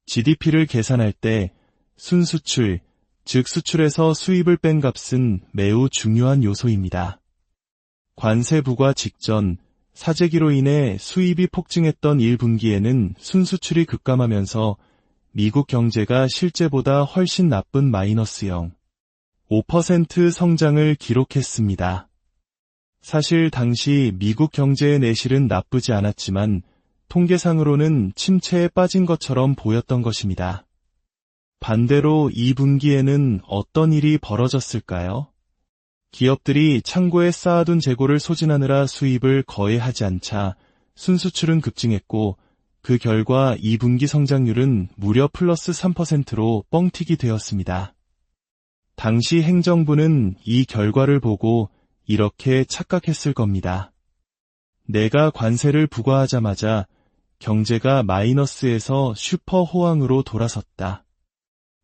Speaker 1: GDP를 계산할 때 순수출, 즉 수출에서 수입을 뺀 값은 매우 중요한 요소입니다. 관세 부과 직전, 사재기로 인해 수입이 폭증했던 1분기에는 순수출이 급감하면서 미국 경제가 실제보다 훨씬 나쁜 마이너스 0.5% 성장을 기록했습니다. 사실 당시 미국 경제의 내실은 나쁘지 않았지만 통계상으로는 침체에 빠진 것처럼 보였던 것입니다. 반대로 2분기에는 어떤 일이 벌어졌을까요? 기업들이 창고에 쌓아둔 재고를 소진하느라 수입을 거의 하지 않자 순수출은 급증했고 그 결과 2분기 성장률은 무려 플러스 3%로 뻥튀기 되었습니다. 당시 행정부는 이 결과를 보고 이렇게 착각했을 겁니다. 내가 관세를 부과하자마자 경제가 마이너스에서 슈퍼 호황으로 돌아섰다.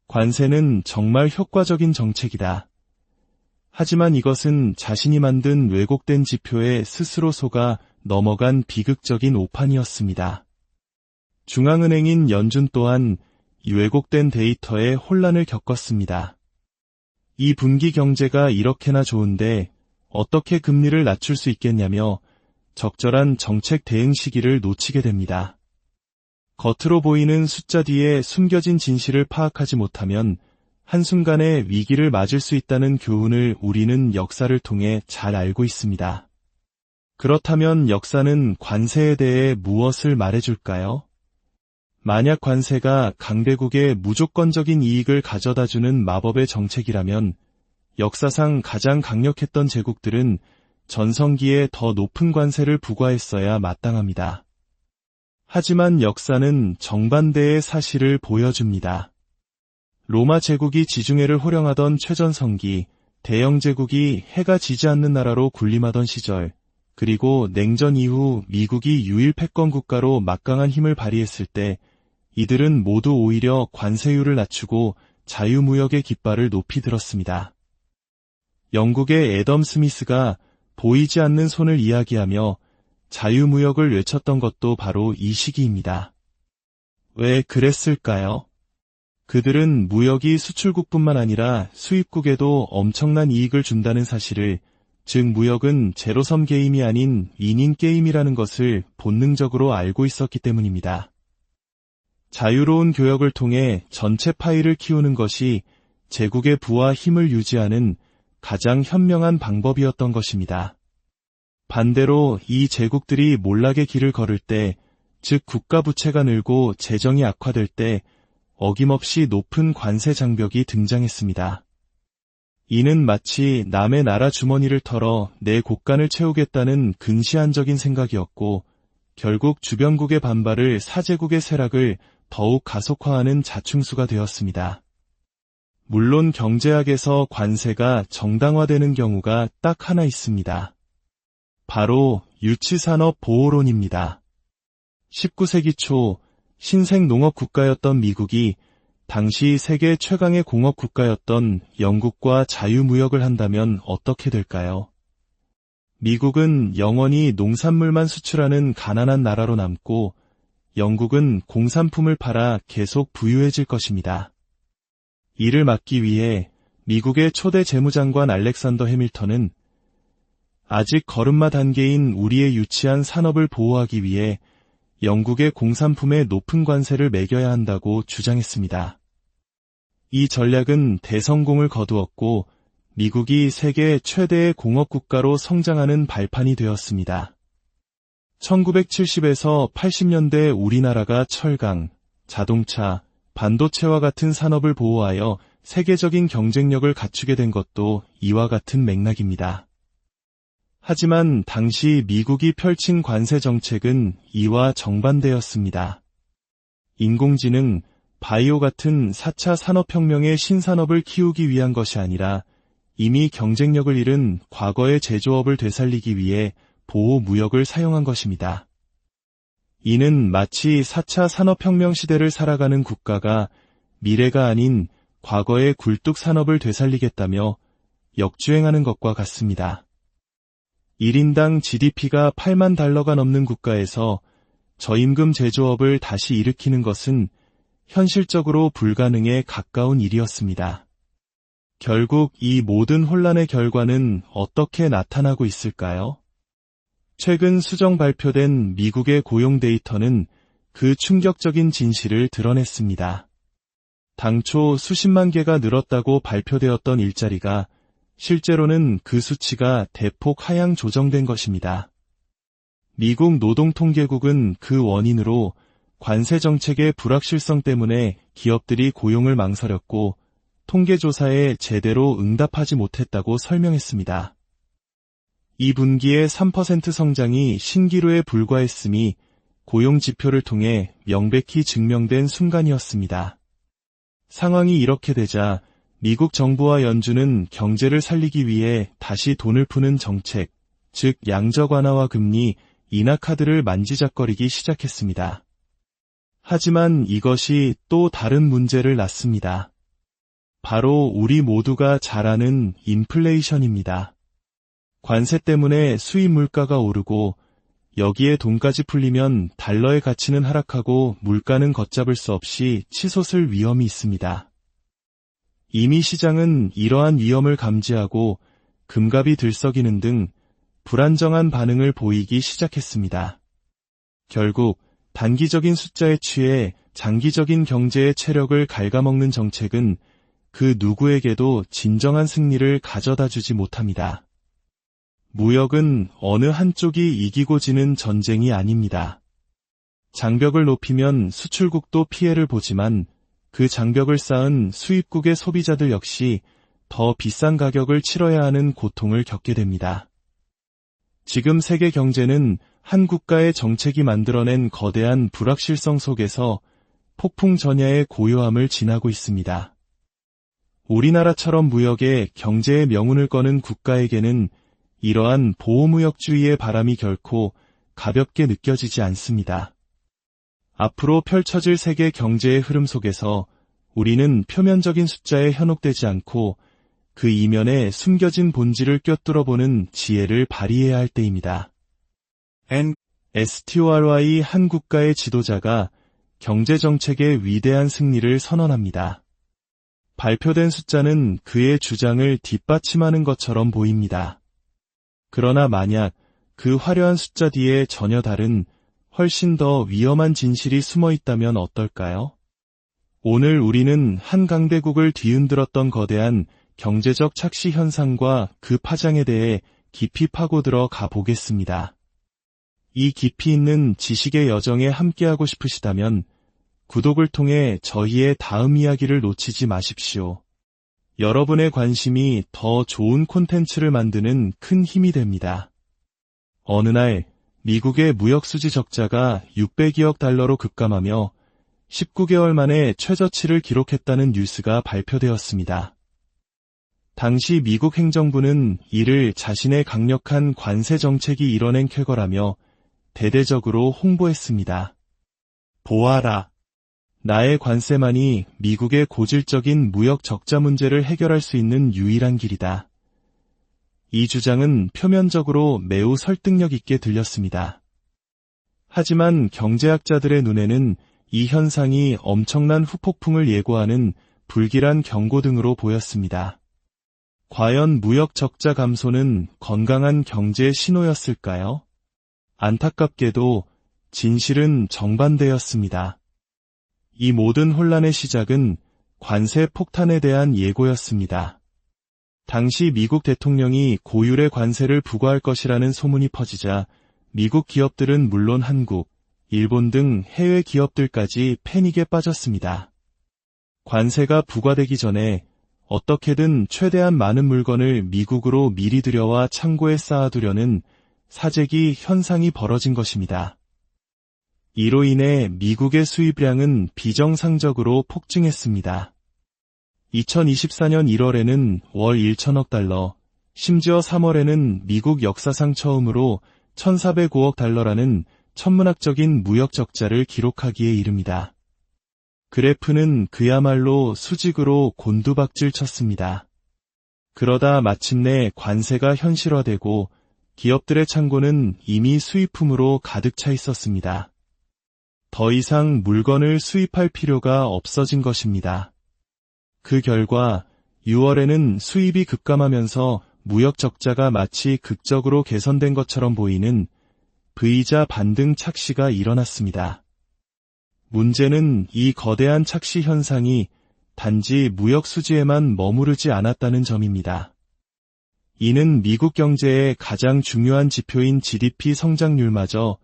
Speaker 1: 관세는 정말 효과적인 정책이다. 하지만 이것은 자신이 만든 왜곡된 지표에 스스로 속아 넘어간 비극적인 오판이었습니다. 중앙은행인 연준 또한 이 왜곡된 데이터에 혼란을 겪었습니다. 이 분기 경제가 이렇게나 좋은데 어떻게 금리를 낮출 수 있겠냐며 적절한 정책 대응 시기를 놓치게 됩니다. 겉으로 보이는 숫자 뒤에 숨겨진 진실을 파악하지 못하면 한순간에 위기를 맞을 수 있다는 교훈을 우리는 역사를 통해 잘 알고 있습니다. 그렇다면 역사는 관세에 대해 무엇을 말해줄까요? 만약 관세가 강대국에 무조건적인 이익을 가져다주는 마법의 정책이라면 역사상 가장 강력했던 제국들은 전성기에 더 높은 관세를 부과했어야 마땅합니다. 하지만 역사는 정반대의 사실을 보여줍니다. 로마 제국이 지중해를 호령하던 최전성기, 대영 제국이 해가 지지 않는 나라로 군림하던 시절, 그리고 냉전 이후 미국이 유일 패권 국가로 막강한 힘을 발휘했을 때 이들은 모두 오히려 관세율을 낮추고 자유무역의 깃발을 높이 들었습니다. 영국의 애덤 스미스가 보이지 않는 손을 이야기하며 자유무역을 외쳤던 것도 바로 이 시기입니다. 왜 그랬을까요? 그들은 무역이 수출국뿐만 아니라 수입국에도 엄청난 이익을 준다는 사실을, 즉 무역은 제로섬 게임이 아닌 위닝 게임이라는 것을 본능적으로 알고 있었기 때문입니다. 자유로운 교역을 통해 전체 파이를 키우는 것이 제국의 부와 힘을 유지하는 가장 현명한 방법이었던 것입니다. 반대로 이 제국들이 몰락의 길을 걸을 때, 즉 국가 부채가 늘고 재정이 악화될 때 어김없이 높은 관세 장벽이 등장했습니다. 이는 마치 남의 나라 주머니를 털어 내 곳간을 채우겠다는 근시안적인 생각이었고 결국 주변국의 반발을 사제국의 쇠락을 더욱 가속화하는 자충수가 되었습니다. 물론 경제학에서 관세가 정당화되는 경우가 딱 하나 있습니다. 바로 유치산업 보호론입니다. 19세기 초 신생 농업 국가였던 미국이 당시 세계 최강의 공업 국가였던 영국과 자유무역을 한다면 어떻게 될까요? 미국은 영원히 농산물만 수출하는 가난한 나라로 남고 영국은 공산품을 팔아 계속 부유해질 것입니다. 이를 막기 위해 미국의 초대 재무장관 알렉산더 해밀턴은 아직 걸음마 단계인 우리의 유치한 산업을 보호하기 위해 영국의 공산품에 높은 관세를 매겨야 한다고 주장했습니다. 이 전략은 대성공을 거두었고 미국이 세계 최대의 공업국가로 성장하는 발판이 되었습니다. 1970에서 80년대 우리나라가 철강, 자동차, 반도체와 같은 산업을 보호하여 세계적인 경쟁력을 갖추게 된 것도 이와 같은 맥락입니다. 하지만 당시 미국이 펼친 관세 정책은 이와 정반대였습니다. 인공지능, 바이오 같은 4차 산업혁명의 신산업을 키우기 위한 것이 아니라 이미 경쟁력을 잃은 과거의 제조업을 되살리기 위해 보호무역을 사용한 것입니다. 이는 마치 4차 산업혁명 시대를 살아가는 국가가 미래가 아닌 과거의 굴뚝산업을 되살리겠다며 역주행하는 것과 같습니다. 1인당 GDP가 8만 달러가 넘는 국가에서 저임금 제조업을 다시 일으키는 것은 현실적으로 불가능에 가까운 일이었습니다. 결국 이 모든 혼란의 결과는 어떻게 나타나고 있을까요? 최근 수정 발표된 미국의 고용 데이터는 그 충격적인 진실을 드러냈습니다. 당초 수십만 개가 늘었다고 발표되었던 일자리가 실제로는 그 수치가 대폭 하향 조정된 것입니다. 미국 노동통계국은 그 원인으로 관세 정책의 불확실성 때문에 기업들이 고용을 망설였고 통계조사에 제대로 응답하지 못했다고 설명했습니다. 이 분기의 3% 성장이 신기루에 불과했음이 고용 지표를 통해 명백히 증명된 순간이었습니다. 상황이 이렇게 되자 미국 정부와 연준은 경제를 살리기 위해 다시 돈을 푸는 정책, 즉 양적 완화와 금리, 인하 카드를 만지작거리기 시작했습니다. 하지만 이것이 또 다른 문제를 낳습니다. 바로 우리 모두가 잘 아는 인플레이션입니다. 관세 때문에 수입 물가가 오르고 여기에 돈까지 풀리면 달러의 가치는 하락하고 물가는 걷잡을 수 없이 치솟을 위험이 있습니다. 이미 시장은 이러한 위험을 감지하고 금값이 들썩이는 등 불안정한 반응을 보이기 시작했습니다. 결국 단기적인 숫자에 취해 장기적인 경제의 체력을 갉아먹는 정책은 그 누구에게도 진정한 승리를 가져다 주지 못합니다. 무역은 어느 한쪽이 이기고 지는 전쟁이 아닙니다. 장벽을 높이면 수출국도 피해를 보지만 그 장벽을 쌓은 수입국의 소비자들 역시 더 비싼 가격을 치러야 하는 고통을 겪게 됩니다. 지금 세계 경제는 한 국가의 정책이 만들어낸 거대한 불확실성 속에서 폭풍 전야의 고요함을 지나고 있습니다. 우리나라처럼 무역에 경제의 명운을 거는 국가에게는 이러한 보호무역주의의 바람이 결코 가볍게 느껴지지 않습니다. 앞으로 펼쳐질 세계 경제의 흐름 속에서 우리는 표면적인 숫자에 현혹되지 않고 그 이면에 숨겨진 본질을 꿰뚫어보는 지혜를 발휘해야 할 때입니다. STORY 한 국가의 지도자가 경제정책의 위대한 승리를 선언합니다. 발표된 숫자는 그의 주장을 뒷받침하는 것처럼 보입니다. 그러나 만약 그 화려한 숫자 뒤에 전혀 다른 훨씬 더 위험한 진실이 숨어 있다면 어떨까요? 오늘 우리는 한 강대국을 뒤흔들었던 거대한 경제적 착시 현상과 그 파장에 대해 깊이 파고들어 가보겠습니다. 이 깊이 있는 지식의 여정에 함께하고 싶으시다면 구독을 통해 저희의 다음 이야기를 놓치지 마십시오. 여러분의 관심이 더 좋은 콘텐츠를 만드는 큰 힘이 됩니다. 어느 날 미국의 무역수지 적자가 600여억 달러로 급감하며 19개월 만에 최저치를 기록했다는 뉴스가 발표되었습니다. 당시 미국 행정부는 이를 자신의 강력한 관세 정책이 이뤄낸 쾌거라며 대대적으로 홍보했습니다. 보아라. 나의 관세만이 미국의 고질적인 무역 적자 문제를 해결할 수 있는 유일한 길이다. 이 주장은 표면적으로 매우 설득력 있게 들렸습니다. 하지만 경제학자들의 눈에는 이 현상이 엄청난 후폭풍을 예고하는 불길한 경고 등으로 보였습니다. 과연 무역 적자 감소는 건강한 경제의 신호였을까요? 안타깝게도 진실은 정반대였습니다. 이 모든 혼란의 시작은 관세 폭탄에 대한 예고였습니다. 당시 미국 대통령이 고율의 관세를 부과할 것이라는 소문이 퍼지자 미국 기업들은 물론 한국, 일본 등 해외 기업들까지 패닉에 빠졌습니다. 관세가 부과되기 전에 어떻게든 최대한 많은 물건을 미국으로 미리 들여와 창고에 쌓아두려는 사재기 현상이 벌어진 것입니다. 이로 인해 미국의 수입량은 비정상적으로 폭증했습니다. 2024년 1월에는 월 1천억 달러, 심지어 3월에는 미국 역사상 처음으로 1,405억 달러라는 천문학적인 무역 적자를 기록하기에 이릅니다. 그래프는 그야말로 수직으로 곤두박질 쳤습니다. 그러다 마침내 관세가 현실화되고 기업들의 창고는 이미 수입품으로 가득 차 있었습니다. 더 이상 물건을 수입할 필요가 없어진 것입니다. 그 결과 6월에는 수입이 급감하면서 무역 적자가 마치 극적으로 개선된 것처럼 보이는 V자 반등 착시가 일어났습니다. 문제는 이 거대한 착시 현상이 단지 무역 수지에만 머무르지 않았다는 점입니다. 이는 미국 경제의 가장 중요한 지표인 GDP 성장률마저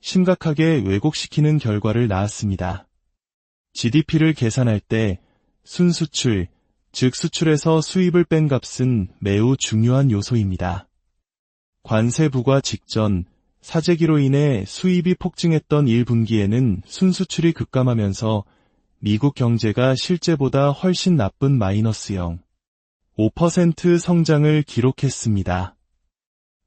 Speaker 1: 심각하게 왜곡시키는 결과를 낳았습니다. GDP를 계산할 때 순수출, 즉 수출에서 수입을 뺀 값은 매우 중요한 요소입니다. 관세 부과 직전, 사재기로 인해 수입이 폭증했던 1분기에는 순수출이 급감하면서 미국 경제가 실제보다 훨씬 나쁜 마이너스 0.5% 성장을 기록했습니다.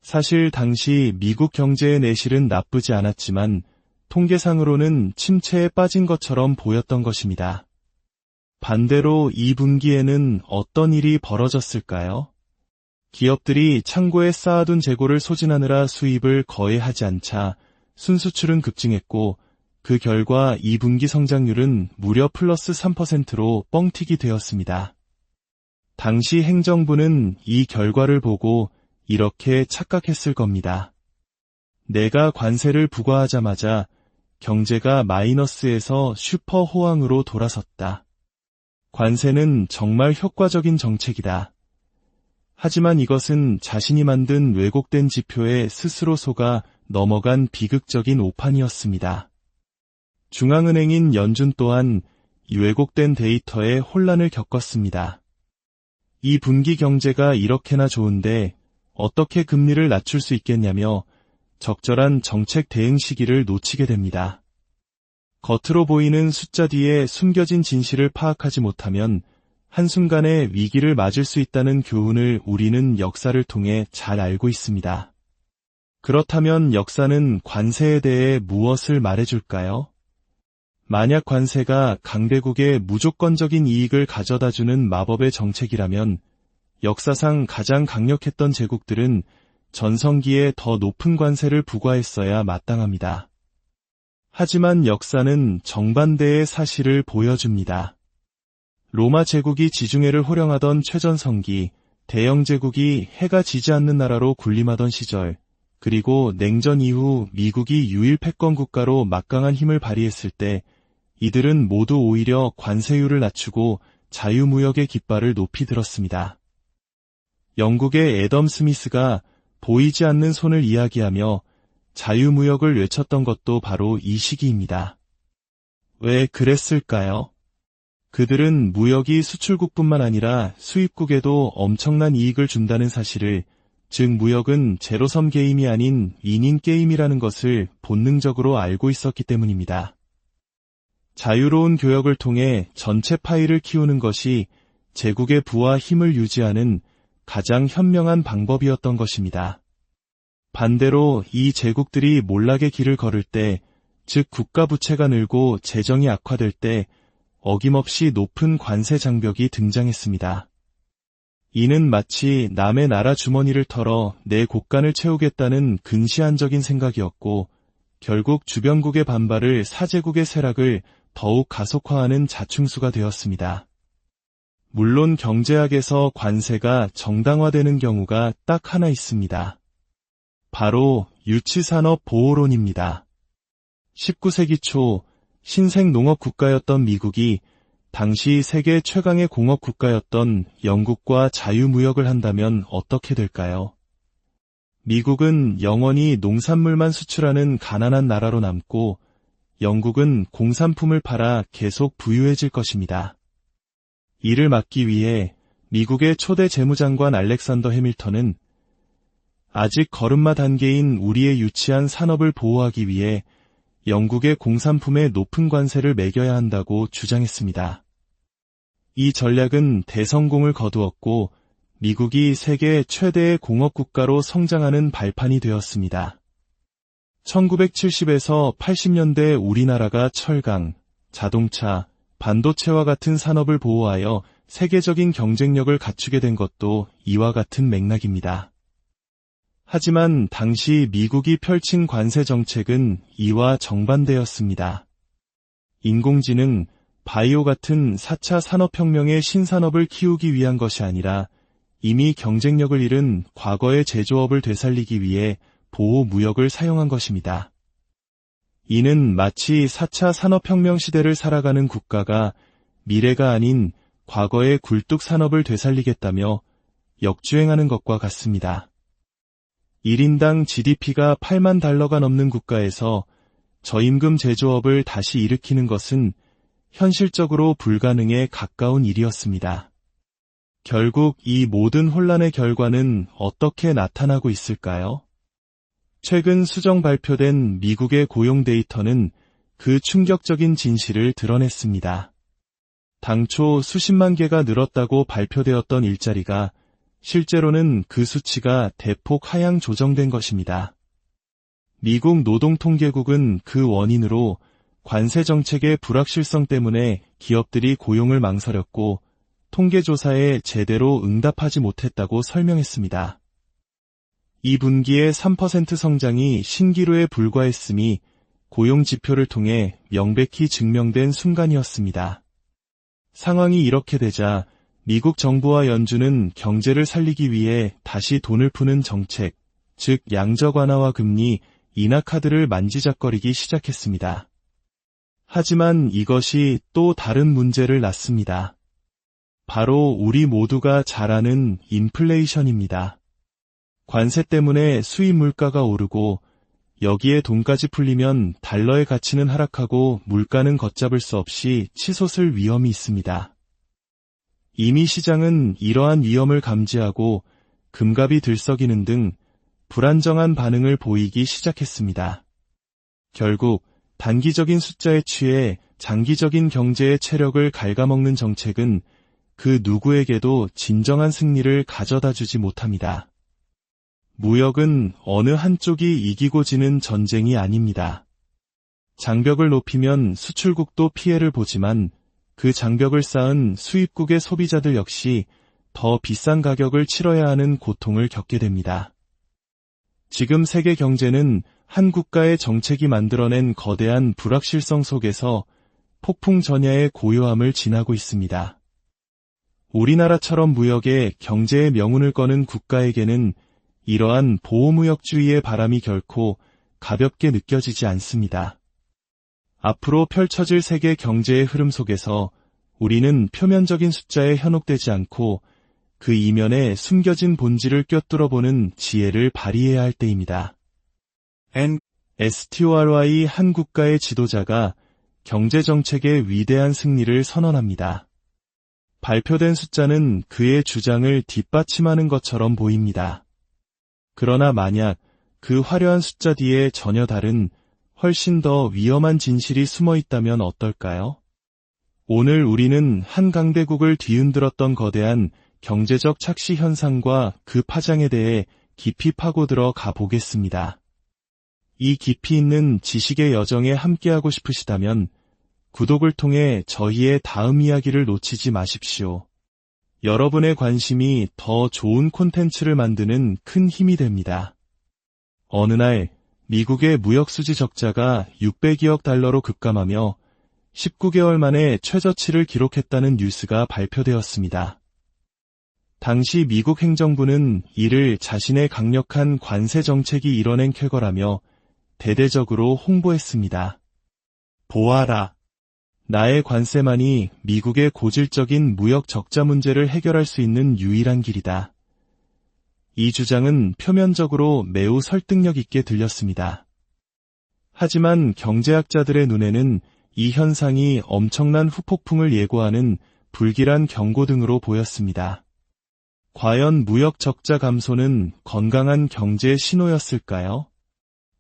Speaker 1: 사실 당시 미국 경제의 내실은 나쁘지 않았지만 통계상으로는 침체에 빠진 것처럼 보였던 것입니다. 반대로 2분기에는 어떤 일이 벌어졌을까요? 기업들이 창고에 쌓아둔 재고를 소진하느라 수입을 거의 하지 않자 순수출은 급증했고 그 결과 2분기 성장률은 무려 플러스 3%로 뻥튀기 되었습니다. 당시 행정부는 이 결과를 보고 이렇게 착각했을 겁니다. 내가 관세를 부과하자마자 경제가 마이너스에서 슈퍼 호황으로 돌아섰다. 관세는 정말 효과적인 정책이다. 하지만 이것은 자신이 만든 왜곡된 지표에 스스로 속아 넘어간 비극적인 오판이었습니다. 중앙은행인 연준 또한 이 왜곡된 데이터에 혼란을 겪었습니다. 이 분기 경제가 이렇게나 좋은데 어떻게 금리를 낮출 수 있겠냐며 적절한 정책 대응 시기를 놓치게 됩니다. 겉으로 보이는 숫자 뒤에 숨겨진 진실을 파악하지 못하면 한순간에 위기를 맞을 수 있다는 교훈을 우리는 역사를 통해 잘 알고 있습니다. 그렇다면 역사는 관세에 대해 무엇을 말해줄까요? 만약 관세가 강대국에 무조건적인 이익을 가져다주는 마법의 정책이라면 역사상 가장 강력했던 제국들은 전성기에 더 높은 관세를 부과했어야 마땅합니다. 하지만 역사는 정반대의 사실을 보여줍니다. 로마 제국이 지중해를 호령하던 최전성기, 대영 제국이 해가 지지 않는 나라로 군림하던 시절, 그리고 냉전 이후 미국이 유일 패권 국가로 막강한 힘을 발휘했을 때 이들은 모두 오히려 관세율을 낮추고 자유무역의 깃발을 높이 들었습니다. 영국의 애덤 스미스가 보이지 않는 손을 이야기하며 자유무역을 외쳤던 것도 바로 이 시기입니다. 왜 그랬을까요? 그들은 무역이 수출국뿐만 아니라 수입국에도 엄청난 이익을 준다는 사실을, 즉 무역은 제로섬 게임이 아닌 윈윈 게임이라는 것을 본능적으로 알고 있었기 때문입니다. 자유로운 교역을 통해 전체 파이를 키우는 것이 제국의 부와 힘을 유지하는 가장 현명한 방법이었던 것입니다. 반대로 이 제국들이 몰락의 길을 걸을 때, 즉 국가 부채가 늘고 재정이 악화될 때 어김없이 높은 관세 장벽이 등장했습니다. 이는 마치 남의 나라 주머니를 털어 내 곳간을 채우겠다는 근시안적인 생각이었고 결국 주변국의 반발을 사제국의 쇠락을 더욱 가속화하는 자충수가 되었습니다. 물론 경제학에서 관세가 정당화되는 경우가 딱 하나 있습니다. 바로 유치산업 보호론입니다. 19세기 초 신생 농업 국가였던 미국이 당시 세계 최강의 공업 국가였던 영국과 자유무역을 한다면 어떻게 될까요? 미국은 영원히 농산물만 수출하는 가난한 나라로 남고 영국은 공산품을 팔아 계속 부유해질 것입니다. 이를 막기 위해 미국의 초대 재무장관 알렉산더 해밀턴은 아직 걸음마 단계인 우리의 유치한 산업을 보호하기 위해 영국의 공산품에 높은 관세를 매겨야 한다고 주장했습니다. 이 전략은 대성공을 거두었고 미국이 세계 최대의 공업국가로 성장하는 발판이 되었습니다. 1970에서 80년대 우리나라가 철강, 자동차, 반도체와 같은 산업을 보호하여 세계적인 경쟁력을 갖추게 된 것도 이와 같은 맥락입니다. 하지만 당시 미국이 펼친 관세 정책은 이와 정반대였습니다. 인공지능, 바이오 같은 4차 산업혁명의 신산업을 키우기 위한 것이 아니라 이미 경쟁력을 잃은 과거의 제조업을 되살리기 위해 보호무역을 사용한 것입니다. 이는 마치 4차 산업혁명 시대를 살아가는 국가가 미래가 아닌 과거의 굴뚝 산업을 되살리겠다며 역주행하는 것과 같습니다. 1인당 GDP가 8만 달러가 넘는 국가에서 저임금 제조업을 다시 일으키는 것은 현실적으로 불가능에 가까운 일이었습니다. 결국 이 모든 혼란의 결과는 어떻게 나타나고 있을까요? 최근 수정 발표된 미국의 고용 데이터는 그 충격적인 진실을 드러냈습니다. 당초 수십만 개가 늘었다고 발표되었던 일자리가 실제로는 그 수치가 대폭 하향 조정된 것입니다. 미국 노동통계국은 그 원인으로 관세 정책의 불확실성 때문에 기업들이 고용을 망설였고 통계조사에 제대로 응답하지 못했다고 설명했습니다. 이 분기의 3% 성장이 신기루에 불과했음이 고용 지표를 통해 명백히 증명된 순간이었습니다. 상황이 이렇게 되자 미국 정부와 연준은 경제를 살리기 위해 다시 돈을 푸는 정책, 즉 양적 완화와 금리, 인하 카드를 만지작거리기 시작했습니다. 하지만 이것이 또 다른 문제를 낳습니다. 바로 우리 모두가 잘 아는 인플레이션입니다. 관세 때문에 수입 물가가 오르고 여기에 돈까지 풀리면 달러의 가치는 하락하고 물가는 걷잡을 수 없이 치솟을 위험이 있습니다. 이미 시장은 이러한 위험을 감지하고 금값이 들썩이는 등 불안정한 반응을 보이기 시작했습니다. 결국 단기적인 숫자에 취해 장기적인 경제의 체력을 갉아먹는 정책은 그 누구에게도 진정한 승리를 가져다 주지 못합니다. 무역은 어느 한쪽이 이기고 지는 전쟁이 아닙니다. 장벽을 높이면 수출국도 피해를 보지만 그 장벽을 쌓은 수입국의 소비자들 역시 더 비싼 가격을 치러야 하는 고통을 겪게 됩니다. 지금 세계 경제는 한 국가의 정책이 만들어낸 거대한 불확실성 속에서 폭풍 전야의 고요함을 지나고 있습니다. 우리나라처럼 무역에 경제의 명운을 거는 국가에게는 이러한 보호무역주의의 바람이 결코 가볍게 느껴지지 않습니다. 앞으로 펼쳐질 세계 경제의 흐름 속에서 우리는 표면적인 숫자에 현혹되지 않고 그 이면에 숨겨진 본질을 꿰뚫어보는 지혜를 발휘해야 할 때입니다. STORY 한 국가의 지도자가 경제정책의 위대한 승리를 선언합니다. 발표된 숫자는 그의 주장을 뒷받침하는 것처럼 보입니다. 그러나 만약 그 화려한 숫자 뒤에 전혀 다른 훨씬 더 위험한 진실이 숨어 있다면 어떨까요? 오늘 우리는 한 강대국을 뒤흔들었던 거대한 경제적 착시 현상과 그 파장에 대해 깊이 파고들어 가보겠습니다. 이 깊이 있는 지식의 여정에 함께하고 싶으시다면 구독을 통해 저희의 다음 이야기를 놓치지 마십시오. 여러분의 관심이 더 좋은 콘텐츠를 만드는 큰 힘이 됩니다. 어느 날 미국의 무역수지 적자가 600억 달러로 급감하며 19개월 만에 최저치를 기록했다는 뉴스가 발표되었습니다. 당시 미국 행정부는 이를 자신의 강력한 관세 정책이 이뤄낸 쾌거라며 대대적으로 홍보했습니다. 보아라. 나의 관세만이 미국의 고질적인 무역 적자 문제를 해결할 수 있는 유일한 길이다. 이 주장은 표면적으로 매우 설득력 있게 들렸습니다. 하지만 경제학자들의 눈에는 이 현상이 엄청난 후폭풍을 예고하는 불길한 경고등으로 보였습니다. 과연 무역 적자 감소는 건강한 경제의 신호였을까요?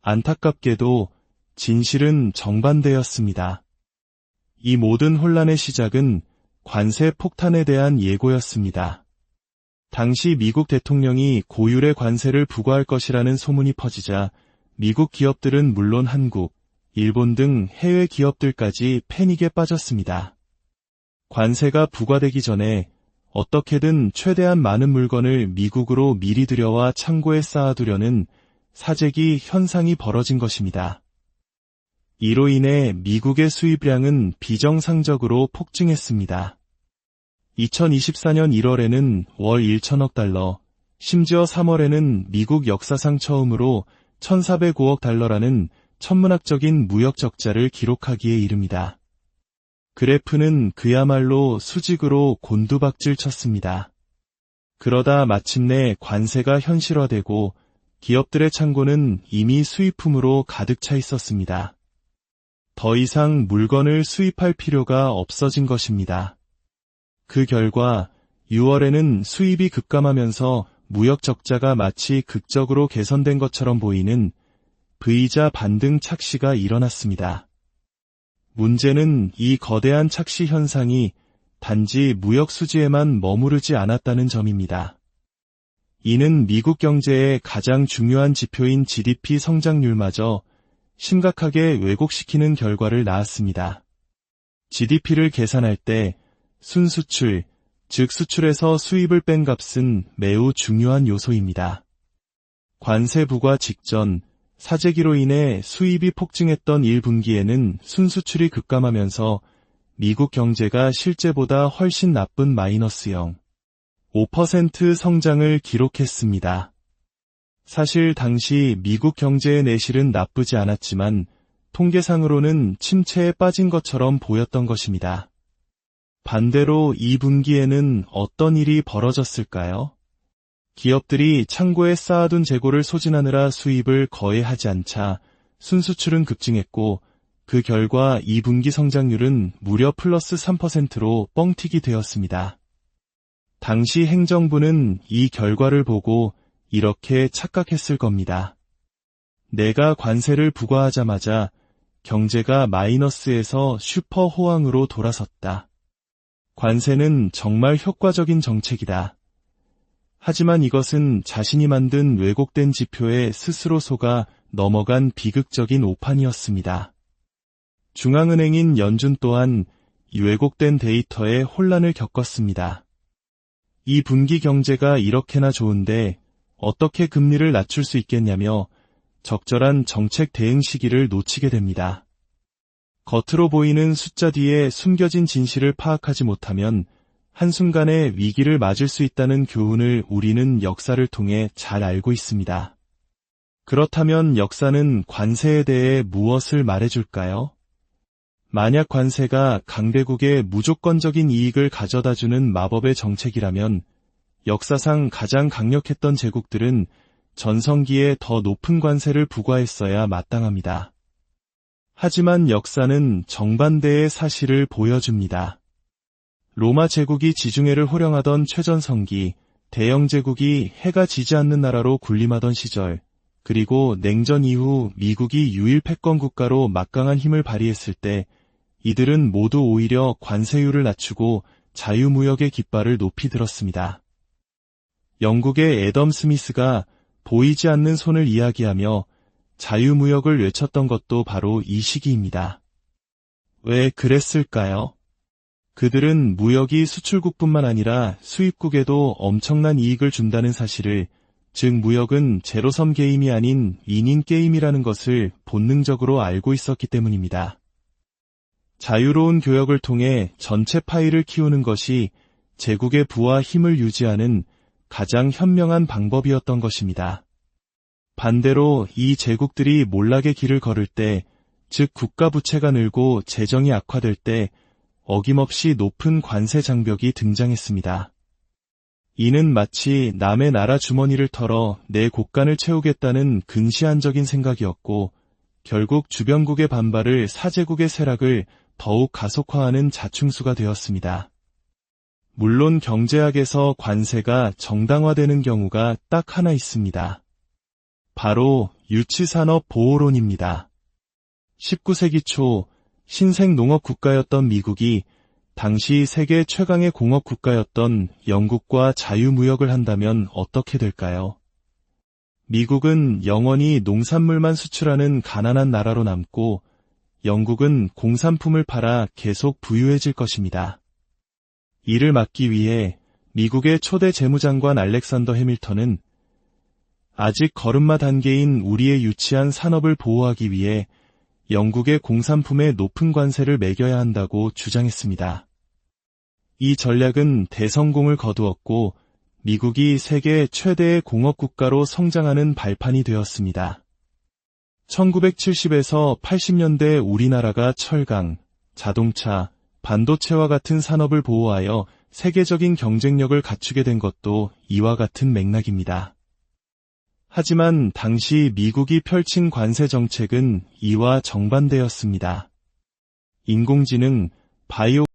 Speaker 1: 안타깝게도 진실은 정반대였습니다. 이 모든 혼란의 시작은 관세 폭탄에 대한 예고였습니다. 당시 미국 대통령이 고율의 관세를 부과할 것이라는 소문이 퍼지자 미국 기업들은 물론 한국, 일본 등 해외 기업들까지 패닉에 빠졌습니다. 관세가 부과되기 전에 어떻게든 최대한 많은 물건을 미국으로 미리 들여와 창고에 쌓아두려는 사재기 현상이 벌어진 것입니다. 이로 인해 미국의 수입량은 비정상적으로 폭증했습니다. 2024년 1월에는 월 1천억 달러, 심지어 3월에는 미국 역사상 처음으로 1,405억 달러라는 천문학적인 무역 적자를 기록하기에 이릅니다. 그래프는 그야말로 수직으로 곤두박질 쳤습니다. 그러다 마침내 관세가 현실화되고 기업들의 창고는 이미 수입품으로 가득 차 있었습니다. 더 이상 물건을 수입할 필요가 없어진 것입니다. 그 결과 6월에는 수입이 급감하면서 무역 적자가 마치 극적으로 개선된 것처럼 보이는 V자 반등 착시가 일어났습니다. 문제는 이 거대한 착시 현상이 단지 무역 수지에만 머무르지 않았다는 점입니다. 이는 미국 경제의 가장 중요한 지표인 GDP 성장률마저 심각하게 왜곡시키는 결과를 낳았습니다. GDP를 계산할 때 순수출, 즉 수출에서 수입을 뺀 값은 매우 중요한 요소입니다. 관세 부과 직전, 사재기로 인해 수입이 폭증했던 1분기에는 순수출이 급감하면서 미국 경제가 실제보다 훨씬 나쁜 마이너스 0.5% 성장을 기록했습니다. 사실 당시 미국 경제의 내실은 나쁘지 않았지만 통계상으로는 침체에 빠진 것처럼 보였던 것입니다. 반대로 2분기에는 어떤 일이 벌어졌을까요? 기업들이 창고에 쌓아둔 재고를 소진하느라 수입을 거의 하지 않자 순수출은 급증했고 그 결과 2분기 성장률은 무려 플러스 3%로 뻥튀기 되었습니다. 당시 행정부는 이 결과를 보고 이렇게 착각했을 겁니다. 내가 관세를 부과하자마자 경제가 마이너스에서 슈퍼 호황으로 돌아섰다. 관세는 정말 효과적인 정책이다. 하지만 이것은 자신이 만든 왜곡된 지표에 스스로 속아 넘어간 비극적인 오판이었습니다. 중앙은행인 연준 또한 이 왜곡된 데이터에 혼란을 겪었습니다. 이 분기 경제가 이렇게나 좋은데 어떻게 금리를 낮출 수 있겠냐며 적절한 정책 대응 시기를 놓치게 됩니다. 겉으로 보이는 숫자 뒤에 숨겨진 진실을 파악하지 못하면 한순간에 위기를 맞을 수 있다는 교훈을 우리는 역사를 통해 잘 알고 있습니다. 그렇다면 역사는 관세에 대해 무엇을 말해줄까요? 만약 관세가 강대국에 무조건적인 이익을 가져다주는 마법의 정책이라면 역사상 가장 강력했던 제국들은 전성기에 더 높은 관세를 부과했어야 마땅합니다. 하지만 역사는 정반대의 사실을 보여줍니다. 로마 제국이 지중해를 호령하던 최전성기, 대영 제국이 해가 지지 않는 나라로 군림하던 시절, 그리고 냉전 이후 미국이 유일 패권 국가로 막강한 힘을 발휘했을 때 이들은 모두 오히려 관세율을 낮추고 자유무역의 깃발을 높이 들었습니다. 영국의 애덤 스미스가 보이지 않는 손을 이야기하며 자유무역을 외쳤던 것도 바로 이 시기입니다. 왜 그랬을까요? 그들은 무역이 수출국뿐만 아니라 수입국에도 엄청난 이익을 준다는 사실을, 즉 무역은 제로섬 게임이 아닌 위닝 게임이라는 것을 본능적으로 알고 있었기 때문입니다. 자유로운 교역을 통해 전체 파이를 키우는 것이 제국의 부와 힘을 유지하는 가장 현명한 방법이었던 것입니다. 반대로 이 제국들이 몰락의 길을 걸을 때, 즉 국가 부채가 늘고 재정이 악화될 때 어김없이 높은 관세 장벽이 등장했습니다. 이는 마치 남의 나라 주머니를 털어 내 곳간을 채우겠다는 근시안적인 생각이었고 결국 주변국의 반발을 사제국의 쇠락을 더욱 가속화하는 자충수가 되었습니다. 물론 경제학에서 관세가 정당화되는 경우가 딱 하나 있습니다. 바로 유치산업 보호론입니다. 19세기 초 신생 농업 국가였던 미국이 당시 세계 최강의 공업 국가였던 영국과 자유무역을 한다면 어떻게 될까요? 미국은 영원히 농산물만 수출하는 가난한 나라로 남고 영국은 공산품을 팔아 계속 부유해질 것입니다. 이를 막기 위해 미국의 초대 재무장관 알렉산더 해밀턴은 아직 걸음마 단계인 우리의 유치한 산업을 보호하기 위해 영국의 공산품에 높은 관세를 매겨야 한다고 주장했습니다. 이 전략은 대성공을 거두었고 미국이 세계 최대의 공업국가로 성장하는 발판이 되었습니다. 1970에서 80년대 우리나라가 철강, 자동차, 반도체와 같은 산업을 보호하여 세계적인 경쟁력을 갖추게 된 것도 이와 같은 맥락입니다. 하지만 당시 미국이 펼친 관세 정책은 이와 정반대였습니다. 인공지능, 바이오